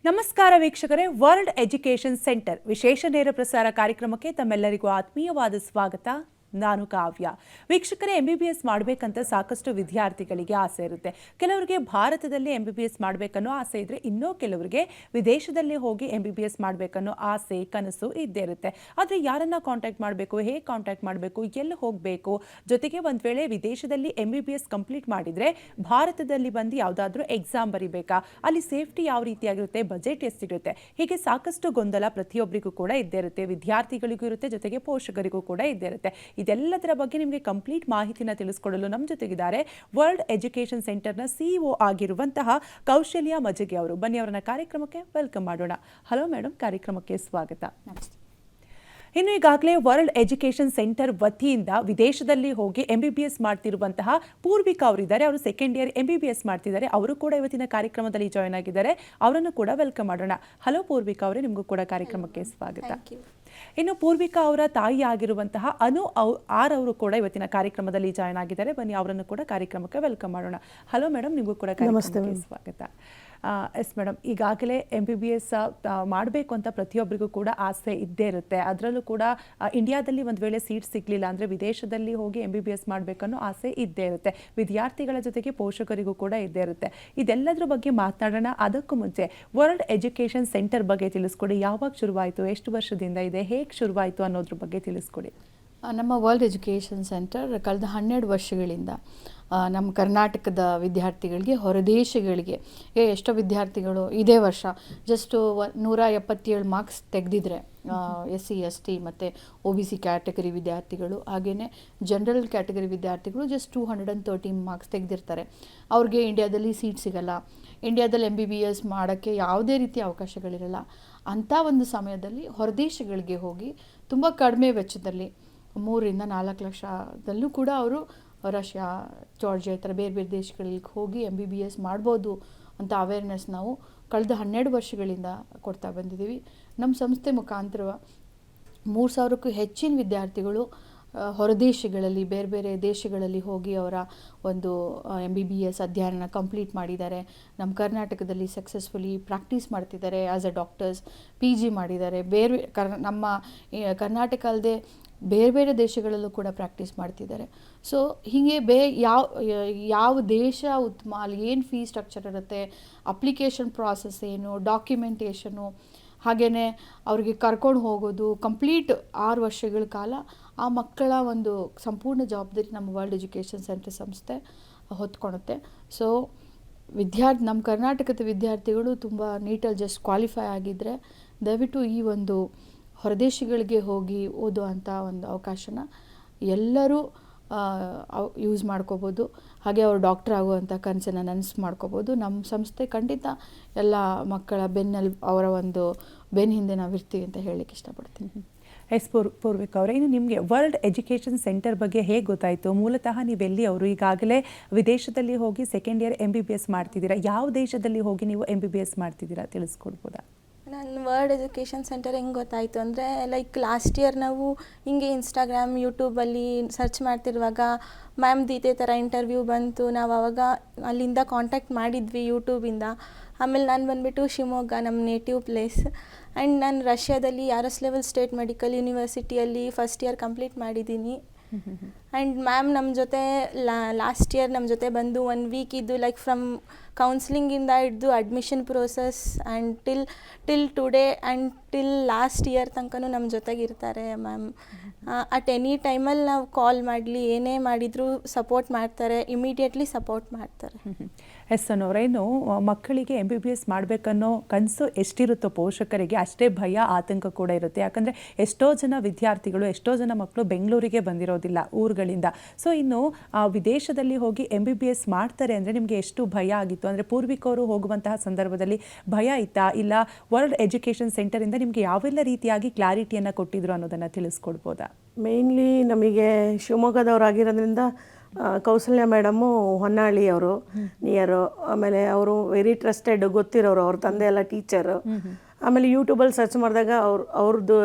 ನಮಸ್ಕಾರ ವೀಕ್ಷಕರೇ, world education centre ವಿಶೇಷ ನೇರ ಪ್ರಸಾರ ಕಾರ್ಯಕ್ರಮಕ್ಕೆ ತಮ್ಮೆಲ್ಲರಿಗೂ ಆತ್ಮೀಯವಾದ ಸ್ವಾಗತ. ನಾನು ಕಾವ್ಯ. ವೀಕ್ಷಕರೇ, MBBS ಮಾಡಬೇಕಂತ ಸಾಕಷ್ಟು ವಿದ್ಯಾರ್ಥಿಗಳಿಗೆ ಆಸೆ ಇರುತ್ತೆ. ಕೆಲವರಿಗೆ ಭಾರತದಲ್ಲಿ MBBS ಮಾಡಬೇಕನ್ನೋ ಆಸೆ ಇದ್ರೆ, ಇನ್ನೂ ಕೆಲವರಿಗೆ ವಿದೇಶದಲ್ಲಿ ಹೋಗಿ MBBS ಮಾಡಬೇಕನ್ನೋ ಆಸೆ ಕನಸು ಇದ್ದೇ ಇರುತ್ತೆ. ಆದರೆ ಯಾರನ್ನ ಕಾಂಟ್ಯಾಕ್ಟ್ ಮಾಡಬೇಕು, ಹೇಗೆ ಕಾಂಟ್ಯಾಕ್ಟ್ ಮಾಡಬೇಕು, ಎಲ್ಲಿ ಹೋಗಬೇಕು, ಜೊತೆಗೆ ಒಂದು ವೇಳೆ ವಿದೇಶದಲ್ಲಿ MBBS ಕಂಪ್ಲೀಟ್ ಮಾಡಿದರೆ ಭಾರತದಲ್ಲಿ ಬಂದು ಯಾವುದಾದ್ರೂ ಎಕ್ಸಾಮ್ ಬರಿಬೇಕಾ, ಅಲ್ಲಿ ಸೇಫ್ಟಿ ಯಾವ ರೀತಿಯಾಗಿರುತ್ತೆ, ಬಜೆಟ್ ಎಷ್ಟಿರುತ್ತೆ, ಹೀಗೆ ಸಾಕಷ್ಟು ಗೊಂದಲ ಪ್ರತಿಯೊಬ್ಬರಿಗೂ ಕೂಡ ಇದ್ದೇ ಇರುತ್ತೆ. ವಿದ್ಯಾರ್ಥಿಗಳಿಗೂ ಇರುತ್ತೆ, ಜೊತೆಗೆ ಪೋಷಕರಿಗೂ ಕೂಡ ಇದ್ದೇ ಇರುತ್ತೆ. ಇದೆಲ್ಲದರ ಬಗ್ಗೆ ನಿಮಗೆ ಕಂಪ್ಲೀಟ್ ಮಾಹಿತಿನ ತಿಳಿಸ್ಕೊಡಲು ನಮ್ಮ ಜೊತೆಗಿದ್ದಾರೆ ವರ್ಲ್ಡ್ ಎಜುಕೇಷನ್ ಸೆಂಟರ್ನ CEO ಆಗಿರುವಂತಹ ಕೌಶಲ್ಯ ಮಜ್ಜಿಗೆ ಅವರು. ಬನ್ನಿ ಅವರನ್ನ ಕಾರ್ಯಕ್ರಮಕ್ಕೆ ವೆಲ್ಕಮ್ ಮಾಡೋಣ. ಹಲೋ ಮೇಡಮ್, ಕಾರ್ಯಕ್ರಮಕ್ಕೆ ಸ್ವಾಗತ. ಇನ್ನು ಈಗಾಗಲೇ ವರ್ಲ್ಡ್ ಎಜುಕೇಷನ್ ಸೆಂಟರ್ ವತಿಯಿಂದ ವಿದೇಶದಲ್ಲಿ ಹೋಗಿ MBBS ಮಾಡ್ತಿರುವಂತಹ ಪೂರ್ವಿಕಾ ಅವರಿದ್ದಾರೆ. ಅವರು ಸೆಕೆಂಡ್ ಇಯರ್ MBBS ಮಾಡ್ತಿದ್ದಾರೆ. ಅವರು ಕೂಡ ಇವತ್ತಿನ ಕಾರ್ಯಕ್ರಮದಲ್ಲಿ ಜಾಯ್ನ್ ಆಗಿದ್ದಾರೆ. ಅವರನ್ನು ಕೂಡ ವೆಲ್ಕಮ್ ಮಾಡೋಣ. ಹಲೋ ಪೂರ್ವಿಕಾ ಅವರೇ, ನಿಮಗೂ ಕೂಡ ಕಾರ್ಯಕ್ರಮಕ್ಕೆ ಸ್ವಾಗತ. ಇನ್ನು ಪೂರ್ವಿಕಾ ಅವರ ತಾಯಿ ಆಗಿರುವಂತಹ ಅನು ಆರ್ ಅವರು ಕೂಡ ಇವತ್ತಿನ ಕಾರ್ಯಕ್ರಮದಲ್ಲಿ ಜಾಯ್ನ್ ಆಗಿದ್ದಾರೆ. ಬನ್ನಿ ಅವರನ್ನು ಕೂಡ ಕಾರ್ಯಕ್ರಮಕ್ಕೆ ವೆಲ್ಕಮ್ ಮಾಡೋಣ. ಹಲೋ ಮೇಡಮ್, ನಿಮಗೂ ಕೂಡ ಕಾರ್ಯಕ್ರಮಕ್ಕೆ ಸ್ವಾಗತ. ಎಸ್ ಮೇಡಮ್, ಈಗಾಗಲೇ MBBS ಮಾಡಬೇಕು ಅಂತ ಪ್ರತಿಯೊಬ್ಬರಿಗೂ ಕೂಡ ಆಸೆ ಇದ್ದೇ ಇರುತ್ತೆ. ಅದರಲ್ಲೂ ಕೂಡ ಇಂಡಿಯಾದಲ್ಲಿ ಒಂದು ವೇಳೆ ಸೀಟ್ ಸಿಗಲಿಲ್ಲ ಅಂದರೆ ವಿದೇಶದಲ್ಲಿ ಹೋಗಿ MBBS ಮಾಡಬೇಕನ್ನೋ ಆಸೆ ಇದ್ದೇ ಇರುತ್ತೆ. ವಿದ್ಯಾರ್ಥಿಗಳ ಜೊತೆಗೆ ಪೋಷಕರಿಗೂ ಕೂಡ ಇದ್ದೇ ಇರುತ್ತೆ. ಇದೆಲ್ಲದರ ಬಗ್ಗೆ ಮಾತನಾಡೋಣ. ಅದಕ್ಕೂ ಮುಂಚೆ ವರ್ಲ್ಡ್ ಎಜುಕೇಷನ್ ಸೆಂಟರ್ ಬಗ್ಗೆ ತಿಳಿಸ್ಕೊಡಿ. ಯಾವಾಗ ಶುರುವಾಯಿತು, ಎಷ್ಟು ವರ್ಷದಿಂದ ಇದೆ, ಹೇಗೆ ಶುರುವಾಯಿತು ಅನ್ನೋದ್ರ ಬಗ್ಗೆ ತಿಳಿಸ್ಕೊಡಿ. ನಮ್ಮ ವರ್ಲ್ಡ್ ಎಜುಕೇಷನ್ ಸೆಂಟರ್ ಕಳೆದ 12 ವರ್ಷಗಳಿಂದ ನಮ್ಮ ಕರ್ನಾಟಕದ ವಿದ್ಯಾರ್ಥಿಗಳಿಗೆ, ಹೊರದೇಶಗಳಿಗೆ, ಎಷ್ಟೋ ವಿದ್ಯಾರ್ಥಿಗಳು ಇದೇ ವರ್ಷ ಜಸ್ಟ್ 177 ಮಾರ್ಕ್ಸ್ ತೆಗೆದಿದ್ರೆ, SC ST ಮತ್ತು OBC ಕ್ಯಾಟಗರಿ ವಿದ್ಯಾರ್ಥಿಗಳು, ಹಾಗೆಯೇ ಜನರಲ್ ಕ್ಯಾಟಗರಿ ವಿದ್ಯಾರ್ಥಿಗಳು ಜಸ್ಟ್ 213 ಮಾರ್ಕ್ಸ್ ತೆಗೆದಿರ್ತಾರೆ. ಅವ್ರಿಗೆ ಇಂಡಿಯಾದಲ್ಲಿ ಸೀಟ್ ಸಿಗಲ್ಲ, ಇಂಡಿಯಾದಲ್ಲಿ MBBS ಮಾಡೋಕ್ಕೆ ಯಾವುದೇ ರೀತಿಯ ಅವಕಾಶಗಳಿರಲ್ಲ. ಅಂಥ ಒಂದು ಸಮಯದಲ್ಲಿ ಹೊರದೇಶಗಳಿಗೆ ಹೋಗಿ ತುಂಬ ಕಡಿಮೆ ವೆಚ್ಚದಲ್ಲಿ 3 ರಿಂದ 4 ಲಕ್ಷದಲ್ಲೂ ಕೂಡ ಅವರು ರಷ್ಯಾ, ಜಾರ್ಜಿಯಾ ಈ ಥರ ಬೇರೆ ಬೇರೆ ದೇಶಗಳಿಗೆ ಹೋಗಿ MBBS ಮಾಡ್ಬೋದು ಅಂತ ಅವೇರ್ನೆಸ್ ನಾವು ಕಳೆದ 12 ವರ್ಷಗಳಿಂದ ಕೊಡ್ತಾ ಬಂದಿದ್ದೀವಿ. ನಮ್ಮ ಸಂಸ್ಥೆ ಮುಖಾಂತರ 3000ಕ್ಕೂ ಹೆಚ್ಚಿನ ವಿದ್ಯಾರ್ಥಿಗಳು ಹೊರದೇಶಗಳಲ್ಲಿ, ಬೇರೆ ಬೇರೆ ದೇಶಗಳಲ್ಲಿ ಹೋಗಿ ಅವರ ಒಂದು MBBS ಅಧ್ಯಯನ ಕಂಪ್ಲೀಟ್ ಮಾಡಿದ್ದಾರೆ. ನಮ್ಮ ಕರ್ನಾಟಕದಲ್ಲಿ ಸಕ್ಸಸ್ಫುಲಿ ಪ್ರಾಕ್ಟೀಸ್ ಮಾಡ್ತಿದ್ದಾರೆ. ಆ್ಯಸ್ ಅ ಡಾಕ್ಟರ್ಸ್ PG ಮಾಡಿದ್ದಾರೆ. ಬೇರೆ ನಮ್ಮ ಕರ್ನಾಟಕ ಅಲ್ಲದೆ ಬೇರೆ ಬೇರೆ ದೇಶಗಳಲ್ಲೂ ಕೂಡ ಪ್ರಾಕ್ಟೀಸ್ ಮಾಡ್ತಿದ್ದಾರೆ. ಸೊ ಹೀಗೆ ಯಾವ ದೇಶ ಉತ್ತಮ, ಅಲ್ಲಿ ಏನು ಫೀ ಸ್ಟ್ರಕ್ಚರ್ ಇರುತ್ತೆ, ಅಪ್ಲಿಕೇಶನ್ ಪ್ರಾಸೆಸ್ ಏನು, ಡಾಕ್ಯುಮೆಂಟೇಷನು, ಹಾಗೆಯೇ ಅವ್ರಿಗೆ ಕರ್ಕೊಂಡು ಹೋಗೋದು, ಕಂಪ್ಲೀಟ್ 6 ವರ್ಷಗಳ ಕಾಲ ಆ ಮಕ್ಕಳ ಒಂದು ಸಂಪೂರ್ಣ ಜವಾಬ್ದಾರಿ ನಮ್ಮ ವರ್ಲ್ಡ್ ಎಜುಕೇಷನ್ ಸೆಂಟರ್ ಸಂಸ್ಥೆ ಹೊತ್ಕೊಳುತ್ತೆ. ಸೊ ನಮ್ಮ ಕರ್ನಾಟಕದ ವಿದ್ಯಾರ್ಥಿಗಳು ತುಂಬ ನೀಟಲ್ಲಿ ಜಸ್ಟ್ ಕ್ವಾಲಿಫೈ ಆಗಿದ್ದರೆ ದಯವಿಟ್ಟು ಈ ಒಂದು ಹೊರದೇಶಗಳಿಗೆ ಹೋಗಿ ಓದುವಂಥ ಒಂದು ಅವಕಾಶನ ಎಲ್ಲರೂ ಯೂಸ್ ಮಾಡ್ಕೋಬೋದು. ಹಾಗೆ ಅವರು ಡಾಕ್ಟರ್ ಆಗುವಂಥ ಕನಸನ್ನು ನನಸು ಮಾಡ್ಕೋಬೋದು. ನಮ್ಮ ಸಂಸ್ಥೆ ಖಂಡಿತ ಎಲ್ಲ ಮಕ್ಕಳ ಬೆನ್ನಲ್ಲಿ, ಅವರ ಒಂದು ಬೆನ್ನ ಹಿಂದೆ ನಾವು ಇರ್ತೀವಿ ಅಂತ ಹೇಳಲಿಕ್ಕೆ ಇಷ್ಟಪಡ್ತೀನಿ. ಎಸ್ ಪೂರ್ವಿಕಾ ಅವರೇ, ಇನ್ನು ನಿಮಗೆ ವರ್ಲ್ಡ್ ಎಜುಕೇಷನ್ ಸೆಂಟರ್ ಬಗ್ಗೆ ಹೇಗೆ ಗೊತ್ತಾಯಿತು? ಮೂಲತಃ ನೀವೆಲ್ಲಿ ಅವರು? ಈಗಾಗಲೇ ವಿದೇಶದಲ್ಲಿ ಹೋಗಿ ಸೆಕೆಂಡ್ ಇಯರ್ MBBS ಮಾಡ್ತಿದ್ದೀರಾ. ಯಾವ ದೇಶದಲ್ಲಿ ಹೋಗಿ ನೀವು MBBS ಮಾಡ್ತಿದ್ದೀರಾ, ತಿಳಿಸ್ಕೊಡ್ಬೋದಾ? ನಾನು ವರ್ಲ್ಡ್ ಎಜುಕೇಷನ್ ಸೆಂಟರ್ ಹೆಂಗೆ ಗೊತ್ತಾಯಿತು ಅಂದರೆ, ಲೈಕ್ ಲಾಸ್ಟ್ ಇಯರ್ ನಾವು ಹಿಂಗೆ ಇನ್ಸ್ಟಾಗ್ರಾಮ್, ಯೂಟ್ಯೂಬಲ್ಲಿ ಸರ್ಚ್ ಮಾಡ್ತಿರುವಾಗ ಮ್ಯಾಮ್ದು ಇದೇ ಥರ ಇಂಟರ್ವ್ಯೂ ಬಂತು. ನಾವು ಆವಾಗ ಅಲ್ಲಿಂದ ಕಾಂಟ್ಯಾಕ್ಟ್ ಮಾಡಿದ್ವಿ ಯೂಟ್ಯೂಬಿಂದ. ಆಮೇಲೆ ನಾನು ಬಂದುಬಿಟ್ಟು ಶಿವಮೊಗ್ಗ, ನಮ್ಮ ನೇಟಿವ್ ಪ್ಲೇಸ್. ಆ್ಯಂಡ್ ನಾನು ರಷ್ಯಾದಲ್ಲಿ ಯಾರೋಸ್ಲಾವ್ ಸ್ಟೇಟ್ ಮೆಡಿಕಲ್ ಯೂನಿವರ್ಸಿಟಿಯಲ್ಲಿ ಫಸ್ಟ್ ಇಯರ್ ಕಂಪ್ಲೀಟ್ ಮಾಡಿದ್ದೀನಿ. ಆ್ಯಂಡ್ ಮ್ಯಾಮ್ ನಮ್ಮ ಜೊತೆ ಲಾಸ್ಟ್ ಇಯರ್ ನಮ್ಮ ಜೊತೆ ಬಂದು 1 ವೀಕ್ ಇದ್ದು, ಲೈಕ್ ಫ್ರಮ್ ಕೌನ್ಸ್ಲಿಂಗಿಂದ ಹಿಡ್ದು admission process and till today and till last year ತನಕನೂ ನಮ್ಮ ಜೊತೆಗಿರ್ತಾರೆ ಮ್ಯಾಮ್. ಅಟ್ ಎನಿ ಟೈಮಲ್ಲಿ ನಾವು ಕಾಲ್ ಮಾಡಲಿ, ಏನೇ ಮಾಡಿದರೂ ಸಪೋರ್ಟ್ ಮಾಡ್ತಾರೆ, ಇಮಿಡಿಯೇಟ್ಲಿ ಸಪೋರ್ಟ್ ಮಾಡ್ತಾರೆ. ಎಸ್ ಅನ್ನೋರೇನು ಮಕ್ಕಳಿಗೆ MBBS ಮಾಡಬೇಕನ್ನೋ ಕನಸು ಎಷ್ಟಿರುತ್ತೋ ಪೋಷಕರಿಗೆ, ಅಷ್ಟೇ ಭಯ, ಆತಂಕ ಕೂಡ ಇರುತ್ತೆ. ಯಾಕಂದರೆ ಎಷ್ಟೋ ಜನ ವಿದ್ಯಾರ್ಥಿಗಳು, ಎಷ್ಟೋ ಜನ ಮಕ್ಕಳು ಬೆಂಗಳೂರಿಗೆ ಬಂದಿರೋದಿಲ್ಲ ಊರುಗಳಿಂದ. ಸೊ ಇನ್ನು ವಿದೇಶದಲ್ಲಿ ಹೋಗಿ MBBS ಮಾಡ್ತಾರೆ ಅಂದರೆ ನಿಮಗೆ ಎಷ್ಟು ಭಯ ಆಗಿತ್ತು? ಅಂದರೆ ಪೂರ್ವಿಕವರು ಹೋಗುವಂತಹ ಸಂದರ್ಭದಲ್ಲಿ ಭಯ ಇತ್ತಾ, ಇಲ್ಲ ವರ್ಲ್ಡ್ ಎಜುಕೇಷನ್ ಸೆಂಟರಿಂದ ನಿಮಗೆ ಯಾವೆಲ್ಲ ರೀತಿಯಾಗಿ ಕ್ಲಾರಿಟಿಯನ್ನು ಕೊಟ್ಟಿದ್ರು ಅನ್ನೋದನ್ನು ತಿಳಿಸ್ಕೊಡ್ಬೋದಾ? ಮೇಯ್ನ್ಲಿ ನಮಗೆ ಶಿವಮೊಗ್ಗದವರಾಗಿರೋದ್ರಿಂದ ಕೌಸಲ್ಯ ಮೇಡಮ್ಮು ಹೊನ್ನಾಳಿಯವರು ನಿಯರು. ಆಮೇಲೆ ಅವರು ವೆರಿ ಟ್ರಸ್ಟೆಡ್, ಗೊತ್ತಿರೋರು. ಅವ್ರ ತಂದೆ ಎಲ್ಲ ಟೀಚರು. ಆಮೇಲೆ ಯೂಟ್ಯೂಬಲ್ಲಿ ಸರ್ಚ್ ಮಾಡಿದಾಗ ಅವ್ರದ್ದು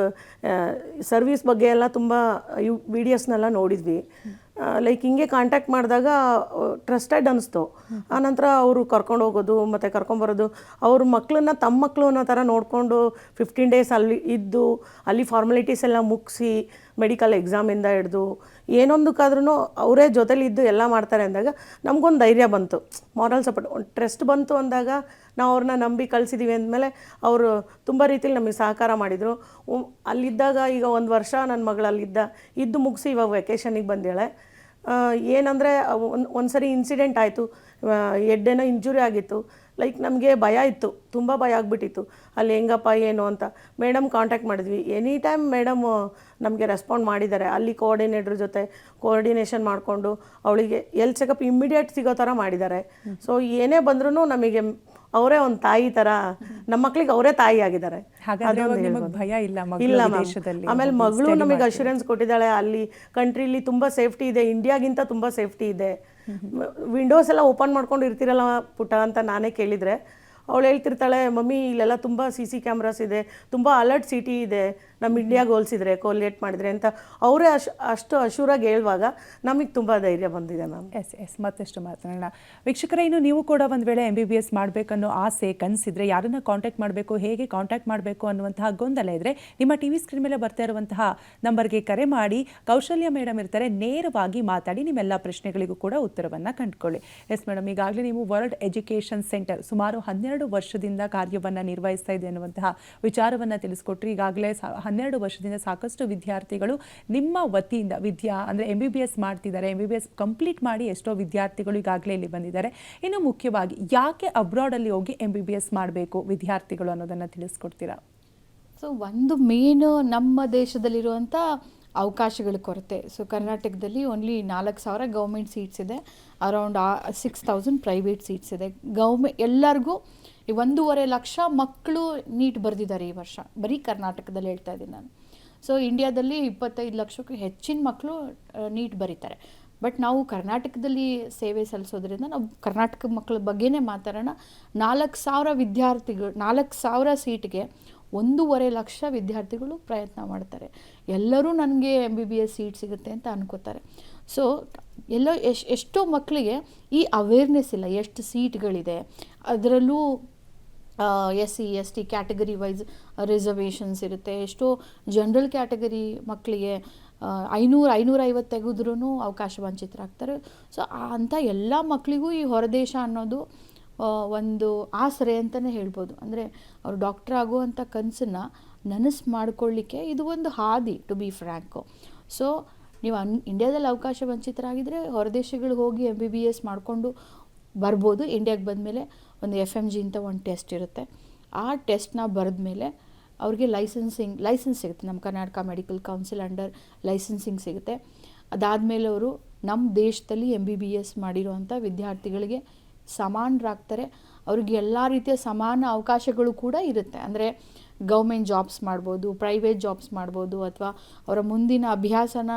ಸರ್ವಿಸ್ ಬಗ್ಗೆ ಎಲ್ಲ ತುಂಬ ವಿಡಿಯೋಸ್ನೆಲ್ಲ ನೋಡಿದ್ವಿ. ಲೈಕ್ ಹಿಂಗೆ ಕಾಂಟ್ಯಾಕ್ಟ್ ಮಾಡಿದಾಗ ಟ್ರಸ್ಟೆಡ್ ಅನ್ನಿಸ್ತು. ಆನಂತರ ಅವರು ಕರ್ಕೊಂಡು ಹೋಗೋದು ಮತ್ತು ಕರ್ಕೊಂಬರೋದು, ಅವ್ರ ಮಕ್ಕಳನ್ನ ತಮ್ಮ ಮಕ್ಕಳು ಅನ್ನೋ ಥರ ನೋಡಿಕೊಂಡು 15 ಡೇಸ್ ಅಲ್ಲಿ ಇದ್ದು ಅಲ್ಲಿ ಫಾರ್ಮಾಲಿಟೀಸ್ ಎಲ್ಲ ಮುಗಿಸಿ ಮೆಡಿಕಲ್ ಎಕ್ಸಾಮಿಂದ ಹಿಡ್ದು ಏನೊಂದಕ್ಕಾದ್ರೂ ಅವರೇ ಜೊತೆಲಿದ್ದು ಎಲ್ಲ ಮಾಡ್ತಾರೆ ಅಂದಾಗ ನಮಗೊಂದು ಧೈರ್ಯ ಬಂತು, ಮಾರಲ್ ಸಪೋರ್ಟ್. ಒಂದು ಟ್ರಸ್ಟ್ ಬಂತು ಅಂದಾಗ ನಾವು ಅವ್ರನ್ನ ನಂಬಿ ಕಳಿಸಿದ್ದೀವಿ ಅಂದಮೇಲೆ ಅವರು ತುಂಬ ರೀತಿಲಿ ನಮಗೆ ಸಹಕಾರ ಮಾಡಿದರು. ಅಲ್ಲಿದ್ದಾಗ ಈಗ 1 ವರ್ಷ ನನ್ನ ಮಗಳು ಇದ್ದು ಮುಗಿಸಿ ಇವಾಗ ವೆಕೇಷನಿಗೆ ಬಂದೇಳೆ. ಏನಂದರೆ ಒಂದು ಸರಿ ಇನ್ಸಿಡೆಂಟ್ ಆಯಿತು, ಎಡ್ಡೇನೋ ಇಂಜುರಿ ಆಗಿತ್ತು. ಲೈಕ್ ನಮಗೆ ಭಯ ಇತ್ತು, ತುಂಬ ಭಯ ಆಗಿಬಿಟ್ಟಿತ್ತು ಅಲ್ಲಿ ಹೆಂಗಪ್ಪ ಏನು ಅಂತ. ಮೇಡಮ್ ಕಾಂಟ್ಯಾಕ್ಟ್ ಮಾಡಿದ್ವಿ, ಎನಿ ಟೈಮ್ ಮೇಡಮ್ ನಮಗೆ ರೆಸ್ಪಾಂಡ್ ಮಾಡಿದ್ದಾರೆ. ಅಲ್ಲಿ ಕೋಆರ್ಡಿನೇಟ್ರ್ ಜೊತೆ ಕೋಆರ್ಡಿನೇಷನ್ ಮಾಡಿಕೊಂಡು ಅವಳಿಗೆ ಎಲ್ ಚೆಕಪ್ ಇಮ್ಮಿಡಿಯೇಟ್ ಸಿಗೋ ಥರ ಮಾಡಿದ್ದಾರೆ. ಸೊ ಏನೇ ಬಂದ್ರೂ ನಮಗೆ ಅವರೇ ಒಂದು ತಾಯಿ ಥರ, ನಮ್ಮ ಮಕ್ಳಿಗೆ ಅವರೇ ತಾಯಿ ಆಗಿದ್ದಾರೆ. ಭಯ ಇಲ್ಲ ಇಲ್ಲ ಮ್ಯಾಮ್. ಆಮೇಲೆ ಮಗಳು ನಮಗೆ ಅಶ್ಯೂರೆನ್ಸ್ ಕೊಟ್ಟಿದ್ದಾಳೆ, ಅಲ್ಲಿ ಕಂಟ್ರಿಲಿ ತುಂಬ ಸೇಫ್ಟಿ ಇದೆ, ಇಂಡಿಯಾಗಿಂತ ತುಂಬ ಸೇಫ್ಟಿ ಇದೆ. ವಿಂಡೋಸ್ ಎಲ್ಲ ಓಪನ್ ಮಾಡ್ಕೊಂಡು ಇರ್ತೀರಲ್ಲ ಪುಟ್ಟ ಅಂತ ನಾನೇ ಕೇಳಿದರೆ ಅವಳು ಹೇಳ್ತಿರ್ತಾಳೆ, ಮಮ್ಮಿ ಇಲ್ಲೆಲ್ಲ ತುಂಬ CC ಕ್ಯಾಮ್ರಾಸ್ ಇದೆ, ತುಂಬ ಅಲರ್ಟ್ ಸಿಟಿ ಇದೆ ನಮ್ಮ ಇಂಡಿಯಾಗೆ ಹೋಲಿಸಿದ್ರೆ ಕೋಲೇಟ್ ಮಾಡಿದರೆ ಅಂತ ಅವರೇ ಅಷ್ಟು ಅಶೂರಾಗಿ ಹೇಳುವಾಗ ನಮಗೆ ತುಂಬ ಧೈರ್ಯ ಬಂದಿದೆ ಮ್ಯಾಮ್. ಎಸ್ ಮತ್ತಷ್ಟು ಮಾತನಾಡೋಣ. ವೀಕ್ಷಕರೇ, ಇನ್ನು ನೀವು ಕೂಡ ಒಂದು ವೇಳೆ MBBS ಮಾಡಬೇಕನ್ನೋ ಆಸೆ ಕನಸಿದ್ರೆ ಯಾರನ್ನ ಕಾಂಟ್ಯಾಕ್ಟ್ ಮಾಡಬೇಕು, ಹೇಗೆ ಕಾಂಟ್ಯಾಕ್ಟ್ ಮಾಡಬೇಕು ಅನ್ನುವಂತಹ ಗೊಂದಲ ಇದ್ದರೆ ನಿಮ್ಮ TV ಸ್ಕ್ರೀನ್ ಮೇಲೆ ಬರ್ತಾ ಇರುವಂತಹ ನಂಬರ್ಗೆ ಕರೆ ಮಾಡಿ. ಕೌಶಲ್ಯ ಮೇಡಮ್ ಇರ್ತಾರೆ, ನೇರವಾಗಿ ಮಾತಾಡಿ ನಿಮ್ಮೆಲ್ಲ ಪ್ರಶ್ನೆಗಳಿಗೂ ಕೂಡ ಉತ್ತರವನ್ನು ಕಂಡುಕೊಳ್ಳಿ. ಎಸ್ ಮೇಡಮ್, ಈಗಾಗಲೇ ನೀವು ವರ್ಲ್ಡ್ ಎಜುಕೇಷನ್ ಸೆಂಟರ್ ಸುಮಾರು 12 ವರ್ಷದಿಂದ ಕಾರ್ಯವನ್ನು ನಿರ್ವಹಿಸ್ತಾ ಇದೆ ಅನ್ನುವಂತಹ ವಿಚಾರವನ್ನು ತಿಳಿಸ್ಕೊಟ್ರಿ. ಈಗಾಗಲೇ 12 ವರ್ಷದಿಂದ ಸಾಕಷ್ಟು ವಿದ್ಯಾರ್ಥಿಗಳು ನಿಮ್ಮ ವತಿಯಿಂದ ಅಂದರೆ MBBS ಮಾಡ್ತಿದ್ದಾರೆ, MBBS ಕಂಪ್ಲೀಟ್ ಮಾಡಿ ಎಷ್ಟೋ ವಿದ್ಯಾರ್ಥಿಗಳು ಈಗಾಗಲೇ ಇಲ್ಲಿ ಬಂದಿದ್ದಾರೆ. ಇನ್ನು ಮುಖ್ಯವಾಗಿ ಯಾಕೆ ಅಬ್ರಾಡಲ್ಲಿ ಹೋಗಿ MBBS ಮಾಡಬೇಕು ವಿದ್ಯಾರ್ಥಿಗಳು ಅನ್ನೋದನ್ನು ತಿಳಿಸ್ಕೊಡ್ತೀರಾ? ಸೊ ಒಂದು ಮೇನ್ ನಮ್ಮ ದೇಶದಲ್ಲಿರುವಂಥ ಅವಕಾಶಗಳ ಕೊರತೆ. ಸೊ ಕರ್ನಾಟಕದಲ್ಲಿ ಓನ್ಲಿ 4,000 ಗೌರ್ಮೆಂಟ್ ಸೀಟ್ಸ್ ಇದೆ, ಅರೌಂಡ್ 6,000 ಪ್ರೈವೇಟ್ ಸೀಟ್ಸ್ ಇದೆ. ಎಲ್ಲರಿಗೂ 1.5 ಲಕ್ಷ ಮಕ್ಕಳು ನೀಟ್ ಬರೆದಿದ್ದಾರೆ ಈ ವರ್ಷ, ಬರೀ ಕರ್ನಾಟಕದಲ್ಲಿ ಹೇಳ್ತಾ ಇದ್ದೀನಿ ನಾನು. ಸೊ ಇಂಡಿಯಾದಲ್ಲಿ 25 ಲಕ್ಷಕ್ಕೂ ಹೆಚ್ಚಿನ ಮಕ್ಕಳು ನೀಟ್ ಬರೀತಾರೆ. ಬಟ್ ನಾವು ಕರ್ನಾಟಕದಲ್ಲಿ ಸೇವೆ ಸಲ್ಲಿಸೋದ್ರಿಂದ ನಾವು ಕರ್ನಾಟಕ ಮಕ್ಕಳ ಬಗ್ಗೆನೇ ಮಾತಾಡೋಣ. 4,000 ವಿದ್ಯಾರ್ಥಿಗಳು, 4,000 ಸೀಟ್ಗೆ 1.5 ಲಕ್ಷ ವಿದ್ಯಾರ್ಥಿಗಳು ಪ್ರಯತ್ನ ಮಾಡ್ತಾರೆ. ಎಲ್ಲರೂ ನನಗೆ MBBS ಸೀಟ್ ಸಿಗುತ್ತೆ ಅಂತ ಅನ್ಕೋತಾರೆ. ಸೊ ಎಷ್ಟೋ ಮಕ್ಕಳಿಗೆ ಈ ಅವೇರ್ನೆಸ್ ಇಲ್ಲ, ಎಷ್ಟು ಸೀಟ್ಗಳಿದೆ, ಅದರಲ್ಲೂ SC ST category wise reservations ಇರುತ್ತೆ. ಎಷ್ಟೋ ಜನರಲ್ ಕ್ಯಾಟಗರಿ ಮಕ್ಕಳಿಗೆ 500-550 ತೆಗೆದ್ರೂ ಅವಕಾಶ ವಂಚಿತರಾಗ್ತಾರೆ. ಸೊ ಅಂಥ ಎಲ್ಲ ಮಕ್ಕಳಿಗೂ ಈ ಹೊರದೇಶ ಅನ್ನೋದು ಒಂದು ಆಸರೆ ಅಂತಲೇ ಹೇಳ್ಬೋದು. ಅಂದರೆ ಅವರು ಡಾಕ್ಟರ್ ಆಗುವಂಥ ಕನಸನ್ನು ನನಸು ಮಾಡ್ಕೊಳ್ಳಿಕ್ಕೆ ಇದು ಒಂದು ಹಾದಿ, ಟು ಬಿ ಫ್ರ್ಯಾಂಕು. ಸೊ ನೀವು ಇಂಡಿಯಾದಲ್ಲಿ ಅವಕಾಶ ವಂಚಿತರಾಗಿದ್ದರೆ ಹೊರದೇಶಗಳಿಗೆ ಹೋಗಿ MBBS ಮಾಡಿಕೊಂಡು ಬರ್ಬೋದು. ಇಂಡಿಯಾಗೆ ಬಂದಮೇಲೆ ಒಂದು FMG ಅಂತ ಒಂದು ಟೆಸ್ಟ್ ಇರುತ್ತೆ. ಆ ಟೆಸ್ಟ್ನ ಬರೆದ ಮೇಲೆ ಅವ್ರಿಗೆ ಲೈಸೆನ್ಸ್ ಸಿಗುತ್ತೆ, ನಮ್ಮ Karnataka medical council under licensing ಸಿಗುತ್ತೆ. ಅದಾದಮೇಲೆ ಅವರು ನಮ್ಮ ದೇಶದಲ್ಲಿ MBBS ಮಾಡಿರುವಂಥ ವಿದ್ಯಾರ್ಥಿಗಳಿಗೆ ಸಮಾನರಾಗ್ತಾರೆ. ಅವ್ರಿಗೆ ಎಲ್ಲ ರೀತಿಯ ಸಮಾನ ಅವಕಾಶಗಳು ಕೂಡ ಇರುತ್ತೆ. ಅಂದರೆ ಗೌರ್ಮೆಂಟ್ ಜಾಬ್ಸ್ ಮಾಡ್ಬೋದು, ಪ್ರೈವೇಟ್ ಜಾಬ್ಸ್ ಮಾಡ್ಬೋದು, ಅಥವಾ ಅವರ ಮುಂದಿನ ಅಭ್ಯಾಸನ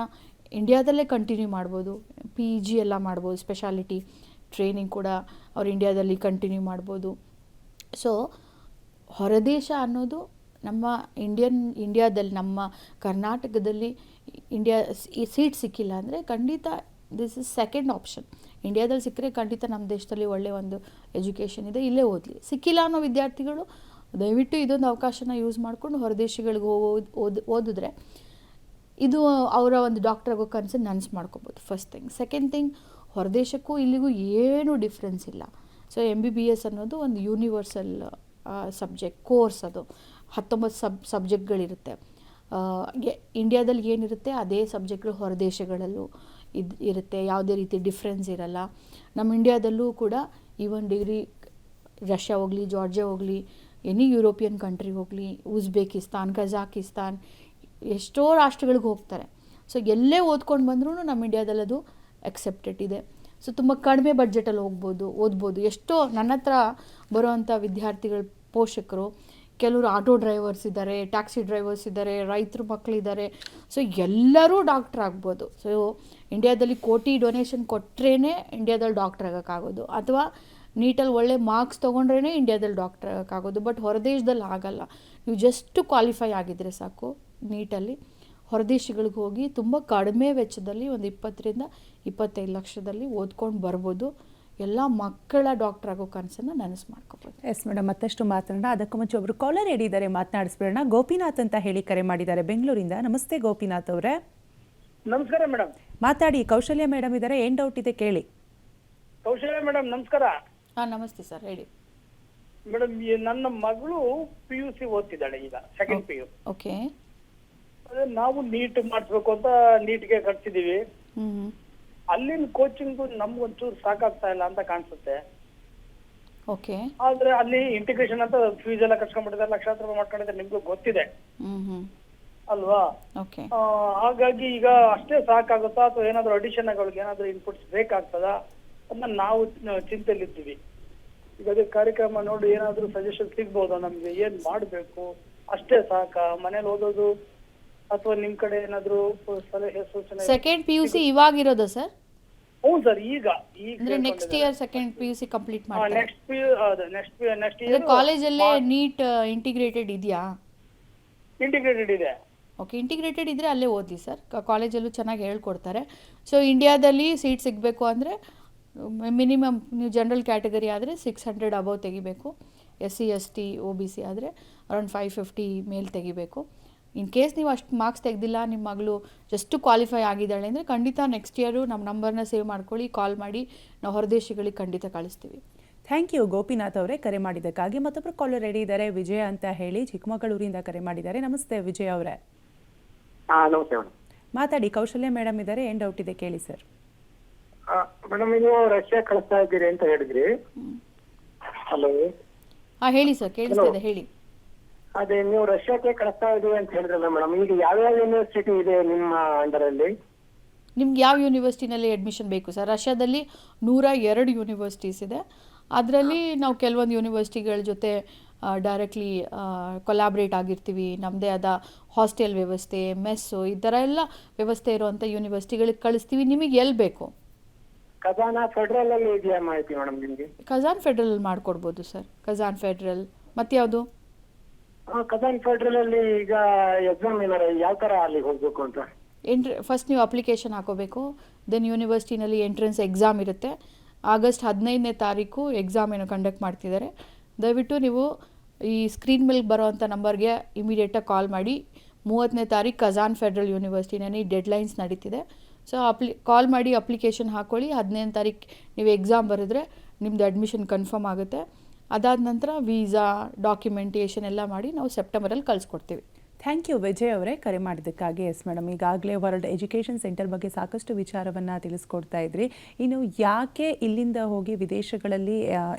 ಇಂಡಿಯಾದಲ್ಲೇ ಕಂಟಿನ್ಯೂ ಮಾಡ್ಬೋದು. PG ಎಲ್ಲ ಮಾಡ್ಬೋದು, ಸ್ಪೆಷಾಲಿಟಿ ಟ್ರೈನಿಂಗ್ ಕೂಡ ಅವ್ರು ಇಂಡಿಯಾದಲ್ಲಿ ಕಂಟಿನ್ಯೂ ಮಾಡ್ಬೋದು. ಸೊ ಹೊರದೇಶ ಅನ್ನೋದು ನಮ್ಮ ಇಂಡಿಯಾದಲ್ಲಿ, ನಮ್ಮ ಕರ್ನಾಟಕದಲ್ಲಿ ಈ ಸೀಟ್ ಸಿಕ್ಕಿಲ್ಲ ಅಂದರೆ ಖಂಡಿತ ದಿಸ್ ಇಸ್ ಸೆಕೆಂಡ್ ಆಪ್ಷನ್. ಇಂಡಿಯಾದಲ್ಲಿ ಸಿಕ್ಕರೆ ಖಂಡಿತ ನಮ್ಮ ದೇಶದಲ್ಲಿ ಒಳ್ಳೆಯ ಒಂದು ಎಜುಕೇಷನ್ ಇದೆ, ಇಲ್ಲೇ ಓದಲಿ. ಸಿಕ್ಕಿಲ್ಲ ಅನ್ನೋ ವಿದ್ಯಾರ್ಥಿಗಳು ದಯವಿಟ್ಟು ಇದೊಂದು ಅವಕಾಶನ ಯೂಸ್ ಮಾಡಿಕೊಂಡು ಹೊರದೇಶಗಳಿಗೆ ಓದಿದ್ರೆ ಇದು ಅವರ ಒಂದು ಡಾಕ್ಟರ್ ಆಗೋ ಕನಸನ್ನು ನನಸು ಮಾಡ್ಕೋಬೋದು. First thing. ಸೆಕೆಂಡ್ ಥಿಂಗ್, ಹೊರದೇಶಕ್ಕೂ ಇಲ್ಲಿಗೂ ಏನೂ ಡಿಫ್ರೆನ್ಸ್ ಇಲ್ಲ. ಸೊ MBBS ಅನ್ನೋದು ಒಂದು ಯೂನಿವರ್ಸಲ್ ಸಬ್ಜೆಕ್ಟ್ ಕೋರ್ಸ್. ಅದು 19 ಸಬ್ಜೆಕ್ಟ್ಗಳಿರುತ್ತೆ. ಇಂಡಿಯಾದಲ್ಲಿ ಏನಿರುತ್ತೆ ಅದೇ ಸಬ್ಜೆಕ್ಟ್ಗಳು ಹೊರದೇಶಗಳಲ್ಲೂ ಇರುತ್ತೆ, ಯಾವುದೇ ರೀತಿ ಡಿಫ್ರೆನ್ಸ್ ಇರಲ್ಲ. ನಮ್ಮ ಇಂಡಿಯಾದಲ್ಲೂ ಕೂಡ ಈವನ್ ಡಿಗ್ರಿ ರಷ್ಯಾ ಹೋಗಲಿ, ಜಾರ್ಜಿಯಾ ಹೋಗಲಿ, ಎನಿ ಯುರೋಪಿಯನ್ ಕಂಟ್ರಿ ಹೋಗಲಿ, ಉಜ್ಬೇಕಿಸ್ತಾನ್, ಕಜಾಕಿಸ್ತಾನ್, ಎಷ್ಟೋ ರಾಷ್ಟ್ರಗಳಿಗೆ ಹೋಗ್ತಾರೆ. ಸೊ ಎಲ್ಲೇ ಓದ್ಕೊಂಡು ಬಂದ್ರೂ ನಮ್ಮ ಇಂಡಿಯಾದಲ್ಲಿ ಅದು ಅಕ್ಸೆಪ್ಟೆಡ್ ಇದೆ. ಸೊ ತುಂಬ ಕಡಿಮೆ ಬಡ್ಜೆಟಲ್ಲಿ ಓದ್ಬೋದು. ಎಷ್ಟೋ ನನ್ನ ಹತ್ರ ಬರೋವಂಥ ವಿದ್ಯಾರ್ಥಿಗಳ ಪೋಷಕರು, ಕೆಲವರು ಆಟೋ ಡ್ರೈವರ್ಸ್ ಇದ್ದಾರೆ, ಟ್ಯಾಕ್ಸಿ ಡ್ರೈವರ್ಸ್ ಇದ್ದಾರೆ, ರೈತರ ಮಕ್ಕಳಿದ್ದಾರೆ. ಸೊ ಎಲ್ಲರೂ ಡಾಕ್ಟ್ರ್ ಆಗ್ಬೋದು. ಸೊ ಇಂಡಿಯಾದಲ್ಲಿ ಕೋಟಿ ಡೊನೇಷನ್ ಕೊಟ್ಟರೇ ಇಂಡಿಯಾದಲ್ಲಿ ಡಾಕ್ಟ್ರ್ ಆಗೋಕ್ಕಾಗೋದು, ಅಥವಾ ನೀಟಲ್ಲಿ ಒಳ್ಳೆ ಮಾರ್ಕ್ಸ್ ತೊಗೊಂಡ್ರೇ ಇಂಡಿಯಾದಲ್ಲಿ ಡಾಕ್ಟ್ರ್ ಆಗೋಕ್ಕಾಗೋದು. ಬಟ್ ಹೊರದೇಶದಲ್ಲಿ ಆಗಲ್ಲ. ನೀವು ಜಸ್ಟ್ ಕ್ವಾಲಿಫೈ ಆಗಿದ್ದರೆ ಸಾಕು ನೀಟಲ್ಲಿ, ಹೊರದೇಶಗಳಿಗೆ ಹೋಗಿ ತುಂಬ ಕಡಿಮೆ ವೆಚ್ಚದಲ್ಲಿ ಒಂದು 20-25 ಲಕ್ಷದಲ್ಲಿ ಓದ್ಕೊಂಡು ಬರ್ಬೋದು. ಎಲ್ಲ ಮಕ್ಕಳ ಡಾಕ್ಟರ್ ಆಗೋ ಕನಸನ್ನು ನನಸು ಮಾಡ್ಕೋಬೋದು. ಎಸ್ ಮೇಡಮ್, ಮತ್ತಷ್ಟು ಮಾತನಾಡೋಣ. ಅದಕ್ಕೂ ಮುಂಚೆ ಒಬ್ಬರು ಕಾಲರ್ ಹಿಡಿದ್ದಾರೆ, ಮಾತನಾಡಿಸ್ಬಿಡೋಣ. ಗೋಪಿನಾಥ್ ಅಂತ ಹೇಳಿ ಕರೆ ಮಾಡಿದ್ದಾರೆ ಬೆಂಗಳೂರಿಂದ. ನಮಸ್ತೆ ಗೋಪಿನಾಥ್ ಅವರೇ. ನಮಸ್ಕಾರ ಮೇಡಮ್. ಮಾತಾಡಿ. ಕೌಶಲ್ಯ ಮೇಡಮ್ ಇದ್ದಾರೆ, ಏನು ಡೌಟ್ ಇದೆ ಕೇಳಿ. ಕೌಶಲ್ಯ ಮೇಡಮ್ ನಮಸ್ಕಾರ. ಹಾಂ, ನಮಸ್ತೆ ಸರ್, ಹೇಳಿ. ಮೇಡಮ್, ನನ್ನ ಮಗಳು PUC ಓದ್ತಿದ್ದಾಳೆ, ಈಗ ಸೆಕೆಂಡ್ PU. ಓಕೆ. ಅದೇ ನಾವು ನೀಟ್ ಮಾಡಿಸ್ಬೇಕು ಅಂತ ನೀಟ್ಗೆ ಕಟ್ಸಿದೀವಿ. ಅಲ್ಲಿನ ಕೋಚಿಂಗು ನಮ್ಗೊಂಚೂರು ಸಾಕಾಗ್ತಾ ಇಲ್ಲ ಅಂತ ಕಾಣಿಸುತ್ತೆ. ಓಕೆ. ಆದ್ರೆ ಅಲ್ಲಿ ಇಂಟಿಗ್ರೇಷನ್ ಅಂತ ಫೀಸ್ ಎಲ್ಲ ಕಟ್ಸ್ಕೊಂಡ್ಬಿಟ್ಟಿದ್ದಾರೆ, ಲಕ್ಷಾಂತರ ರೂಪಾಯಿ ಮಾಡ್ಕೊಂಡಿದ್ದಾರೆ, ನಿಮ್ಗೂ ಗೊತ್ತಿದೆ ಅಲ್ವಾ? ಓಕೆ. ಹಾಗಾಗಿ ಈಗ ಅಷ್ಟೇ ಸಾಕಾಗುತ್ತಾ ಅಥವಾ ಏನಾದ್ರು ಅಡಿಷನ್ ಗಳಿಗೆ ಏನಾದ್ರು ಇನ್ಪುಟ್ಸ್ ಬೇಕಾಗ್ತದಾ ಅಂತ ನಾವು ಚಿಂತೆಯಲ್ಲಿದ್ದೀವಿ. ಈಗ ಅದೇ ಕಾರ್ಯಕ್ರಮ ನೋಡಿ ಏನಾದ್ರು ಸಜೆಷನ್ ಸಿಗ್ಬೋದಾ ನಮ್ಗೆ? ಏನ್ ಮಾಡ್ಬೇಕು? ಅಷ್ಟೇ ಸಾಕಾ ಮನೇಲಿ ಓದೋದು ಅಥವಾ ನಿಮ್ ಕಡೆ ಏನಾದ್ರು ಸಲಹೆ ಸೂಚನೆ? ಸೆಕೆಂಡ್ PUC ಇವಾಗಿರೋದು ಸರ್? ಹೌದು ಸರ್, ಈಗ ಅಂದ್ರೆ next year second PUC complete ಮಾಡ್ತಾರೆ. ನೆಕ್ಸ್ಟ್ ಇಯರ್ ಕಾಲೇಜಲ್ಲೇ ನೀಟ್ ಇಂಟಿಗ್ರೇಟೆಡ್ ಇದೆಯಾ? ಇಂಟಿಗ್ರೇಟೆಡ್ ಇದೆ. ಓಕೆ, ಇಂಟಿಗ್ರೇಟೆಡ್ ಇದ್ದರೆ ಅಲ್ಲೇ ಓದಿ ಸರ್. ಕಾಲೇಜಲ್ಲೂ ಚೆನ್ನಾಗಿ ಹೇಳ್ಕೊಡ್ತಾರೆ. ಸೊ ಇಂಡಿಯಾದಲ್ಲಿ ಸೀಟ್ ಸಿಗಬೇಕು ಅಂದರೆ ಮಿನಿಮಮ್ ನೀವು ಜನರಲ್ ಕ್ಯಾಟಗರಿ ಆದರೆ 600 ಅಬೌವ್ ತೆಗಿಬೇಕು. SC ST OBC ಆದರೆ ಅರೌಂಡ್ 550 ಮೇಲೆ ತೆಗಿಬೇಕು. ಇನ್ ಕೇಸ್ ನೀವು ಅಷ್ಟು ಮಾರ್ಕ್ಸ್ ತೆಗೆದಿಲ್ಲ, ನಿಮ್ಮ ಮಗಳು ಜಸ್ಟ್ ಕ್ವಾಲಿಫೈ ಆಗಿದ್ದಾಳೆ ಅಂದರೆ ಖಂಡಿತ ನೆಕ್ಸ್ಟ್ ಇಯರು ನಮ್ಮ ನಂಬರ್ನ ಸೇವ್ ಮಾಡ್ಕೊಳ್ಳಿ, ಕಾಲ್ ಮಾಡಿ, ನಾವು ಹೊರದೇಶಗಳಿಗೆ ಖಂಡಿತ ಕಳಿಸ್ತೀವಿ. ಥ್ಯಾಂಕ್ ಯು ಗೋಪಿನಾಥ್ ಅವರೇ ಕರೆ ಮಾಡಿದ್ದಕ್ಕಾಗಿ. ಮತ್ತೊಬ್ಬರು ಕಾಲರ್ ರೆಡಿ ಇದ್ದಾರೆ, ವಿಜಯ ಅಂತ ಹೇಳಿ ಚಿಕ್ಕಮಗಳೂರಿಂದ ಕರೆ ಮಾಡಿದ್ದಾರೆ. ನಮಸ್ತೆ ವಿಜಯ್ ಅವರೇ. ನಮಸ್ತೆ ಮೇಡಮ್. ಮಾತಾಡಿ. ಕೌಶಲ್ಯ ಮೇಡಮ್ ಇದ್ದಾರೆ, ಏನು ಡೌಟ್ ಇದೆ ಕೇಳಿ ಸರ್. ಮೇಡಮ್, ನೀವು ರಷ್ಯಾ ಕಳಿಸ್ತಾ ಇದ್ದೀರಿ ಅಂತ ಹೇಳಿದ್ರಿ. ಹಲೋ. ಹಾಂ, ಹೇಳಿ ಸರ್, ಕೇಳಿಸ್ತಾ ಇದೆ, ಹೇಳಿ. ಅದೇ ನೀವು ರಷ್ಯಾಕ್ಕೆ ಕಳಿಸ್ತಾ ಇದ್ದೀವಿ ಅಂತ ಹೇಳಿದ್ರಲ್ಲ ಮೇಡಮ್, ಈಗ ಯಾವ್ಯಾವ ಯೂನಿವರ್ಸಿಟಿ ಇದೆ ನಿಮ್ಮ ಅಂಡರಲ್ಲಿ? ನಿಮ್ಗೆ ಯಾವ ಯೂನಿವರ್ಸಿಟಿನಲ್ಲಿ ಅಡ್ಮಿಷನ್ ಬೇಕು ಸರ್? ರಷ್ಯಾದಲ್ಲಿ 102 ಯೂನಿವರ್ಸಿಟೀಸ್ ಇದೆ. ಅದರಲ್ಲಿ ನಾವು ಕೆಲವೊಂದು ಯೂನಿವರ್ಸಿಟಿಗಳ ಜೊತೆ ಡೈರೆಕ್ಟ್ಲಿ ಕೊಲಾಬ್ರೇಟ್ ಆಗಿರ್ತೀವಿ. ನಮ್ಮದೇ ಆದ ಹಾಸ್ಟೆಲ್ ವ್ಯವಸ್ಥೆ, ಮೆಸ್ಸು, ಈ ಥರ ಎಲ್ಲ ವ್ಯವಸ್ಥೆ ಇರುವಂಥ ಯೂನಿವರ್ಸಿಟಿಗಳಿಗೆ ಕಳಿಸ್ತೀವಿ. ನಿಮಗೆ ಎಲ್ಲಿ ಬೇಕು? ಖಜಾನಾ ಫೆಡರಲ್ ಅಲ್ಲಿ ಇದೆಯಾ ಮಾಹಿತಿ ಮೇಡಮ್ ನಿಮಗೆ? ಖಜಾನ್ ಫೆಡ್ರಲ್ ಮಾಡಿಕೊಡ್ಬೋದು ಸರ್. ಖಜಾನ್ ಫೆಡ್ರಲ್ ಮತ್ತು ಯಾವುದು? ಖಜಾನ್ ಫೆಡರಲ್ ಅಲ್ಲಿ ಈಗ ಎಕ್ಸಾಮ್ ಏನಾರ ಯಾವ ಥರ ಅಲ್ಲಿಗೆ ಹೋಗ್ಬೇಕು ಅಂತ? ಫಸ್ಟ್ ನೀವು ಅಪ್ಲಿಕೇಶನ್ ಹಾಕೋಬೇಕು. ದೆನ್ ಯೂನಿವರ್ಸಿಟಿನಲ್ಲಿ ಎಂಟ್ರೆನ್ಸ್ ಎಕ್ಸಾಮ್ ಇರುತ್ತೆ. ಆಗಸ್ಟ್ 15ನೇ ತಾರೀಕು ಎಕ್ಸಾಮ್ ಏನು ಕಂಡಕ್ಟ್ ಮಾಡ್ತಿದ್ದಾರೆ. ದಯವಿಟ್ಟು ನೀವು ಈ ಸ್ಕ್ರೀನ್ ಮೇಲೆ ಬರೋವಂಥ ನಂಬರ್ಗೆ ಇಮಿಡಿಯೇಟಾಗಿ ಕಾಲ್ ಮಾಡಿ. 30ನೇ ತಾರೀಕು ಖಜಾನ್ ಫೆಡ್ರಲ್ ಯೂನಿವರ್ಸಿಟಿನಲ್ಲಿ ಡೆಡ್ಲೈನ್ಸ್ ನಡೀತಿದೆ. ಸೊ ಕಾಲ್ ಮಾಡಿ ಅಪ್ಲಿಕೇಶನ್ ಹಾಕ್ಕೊಳ್ಳಿ. 15ನೇ ತಾರೀಕು ನೀವು ಎಕ್ಸಾಮ್ ಬರೆದ್ರೆ ನಿಮ್ಮದು ಅಡ್ಮಿಷನ್ ಕನ್ಫರ್ಮ್ ಆಗುತ್ತೆ. ಅದಾದ ನಂತರ ವೀಸಾ, ಡಾಕ್ಯುಮೆಂಟೇಷನ್ ಎಲ್ಲ ಮಾಡಿ ನಾವು ಸೆಪ್ಟೆಂಬರಲ್ಲಿ ಕಳಿಸ್ಕೊಡ್ತೀವಿ. ಥ್ಯಾಂಕ್ ಯು ವಿಜಯ್ ಅವರೇ ಕರೆ ಮಾಡಿದ್ದಕ್ಕಾಗಿ. ಎಸ್ ಮೇಡಮ್, ಈಗಾಗಲೇ ವರ್ಲ್ಡ್ ಎಜುಕೇಷನ್ ಸೆಂಟರ್ ಬಗ್ಗೆ ಸಾಕಷ್ಟು ವಿಚಾರವನ್ನು ತಿಳಿಸ್ಕೊಡ್ತಾ ಇದ್ರಿ. ಇನ್ನು ಯಾಕೆ ಇಲ್ಲಿಂದ ಹೋಗಿ ವಿದೇಶಗಳಲ್ಲಿ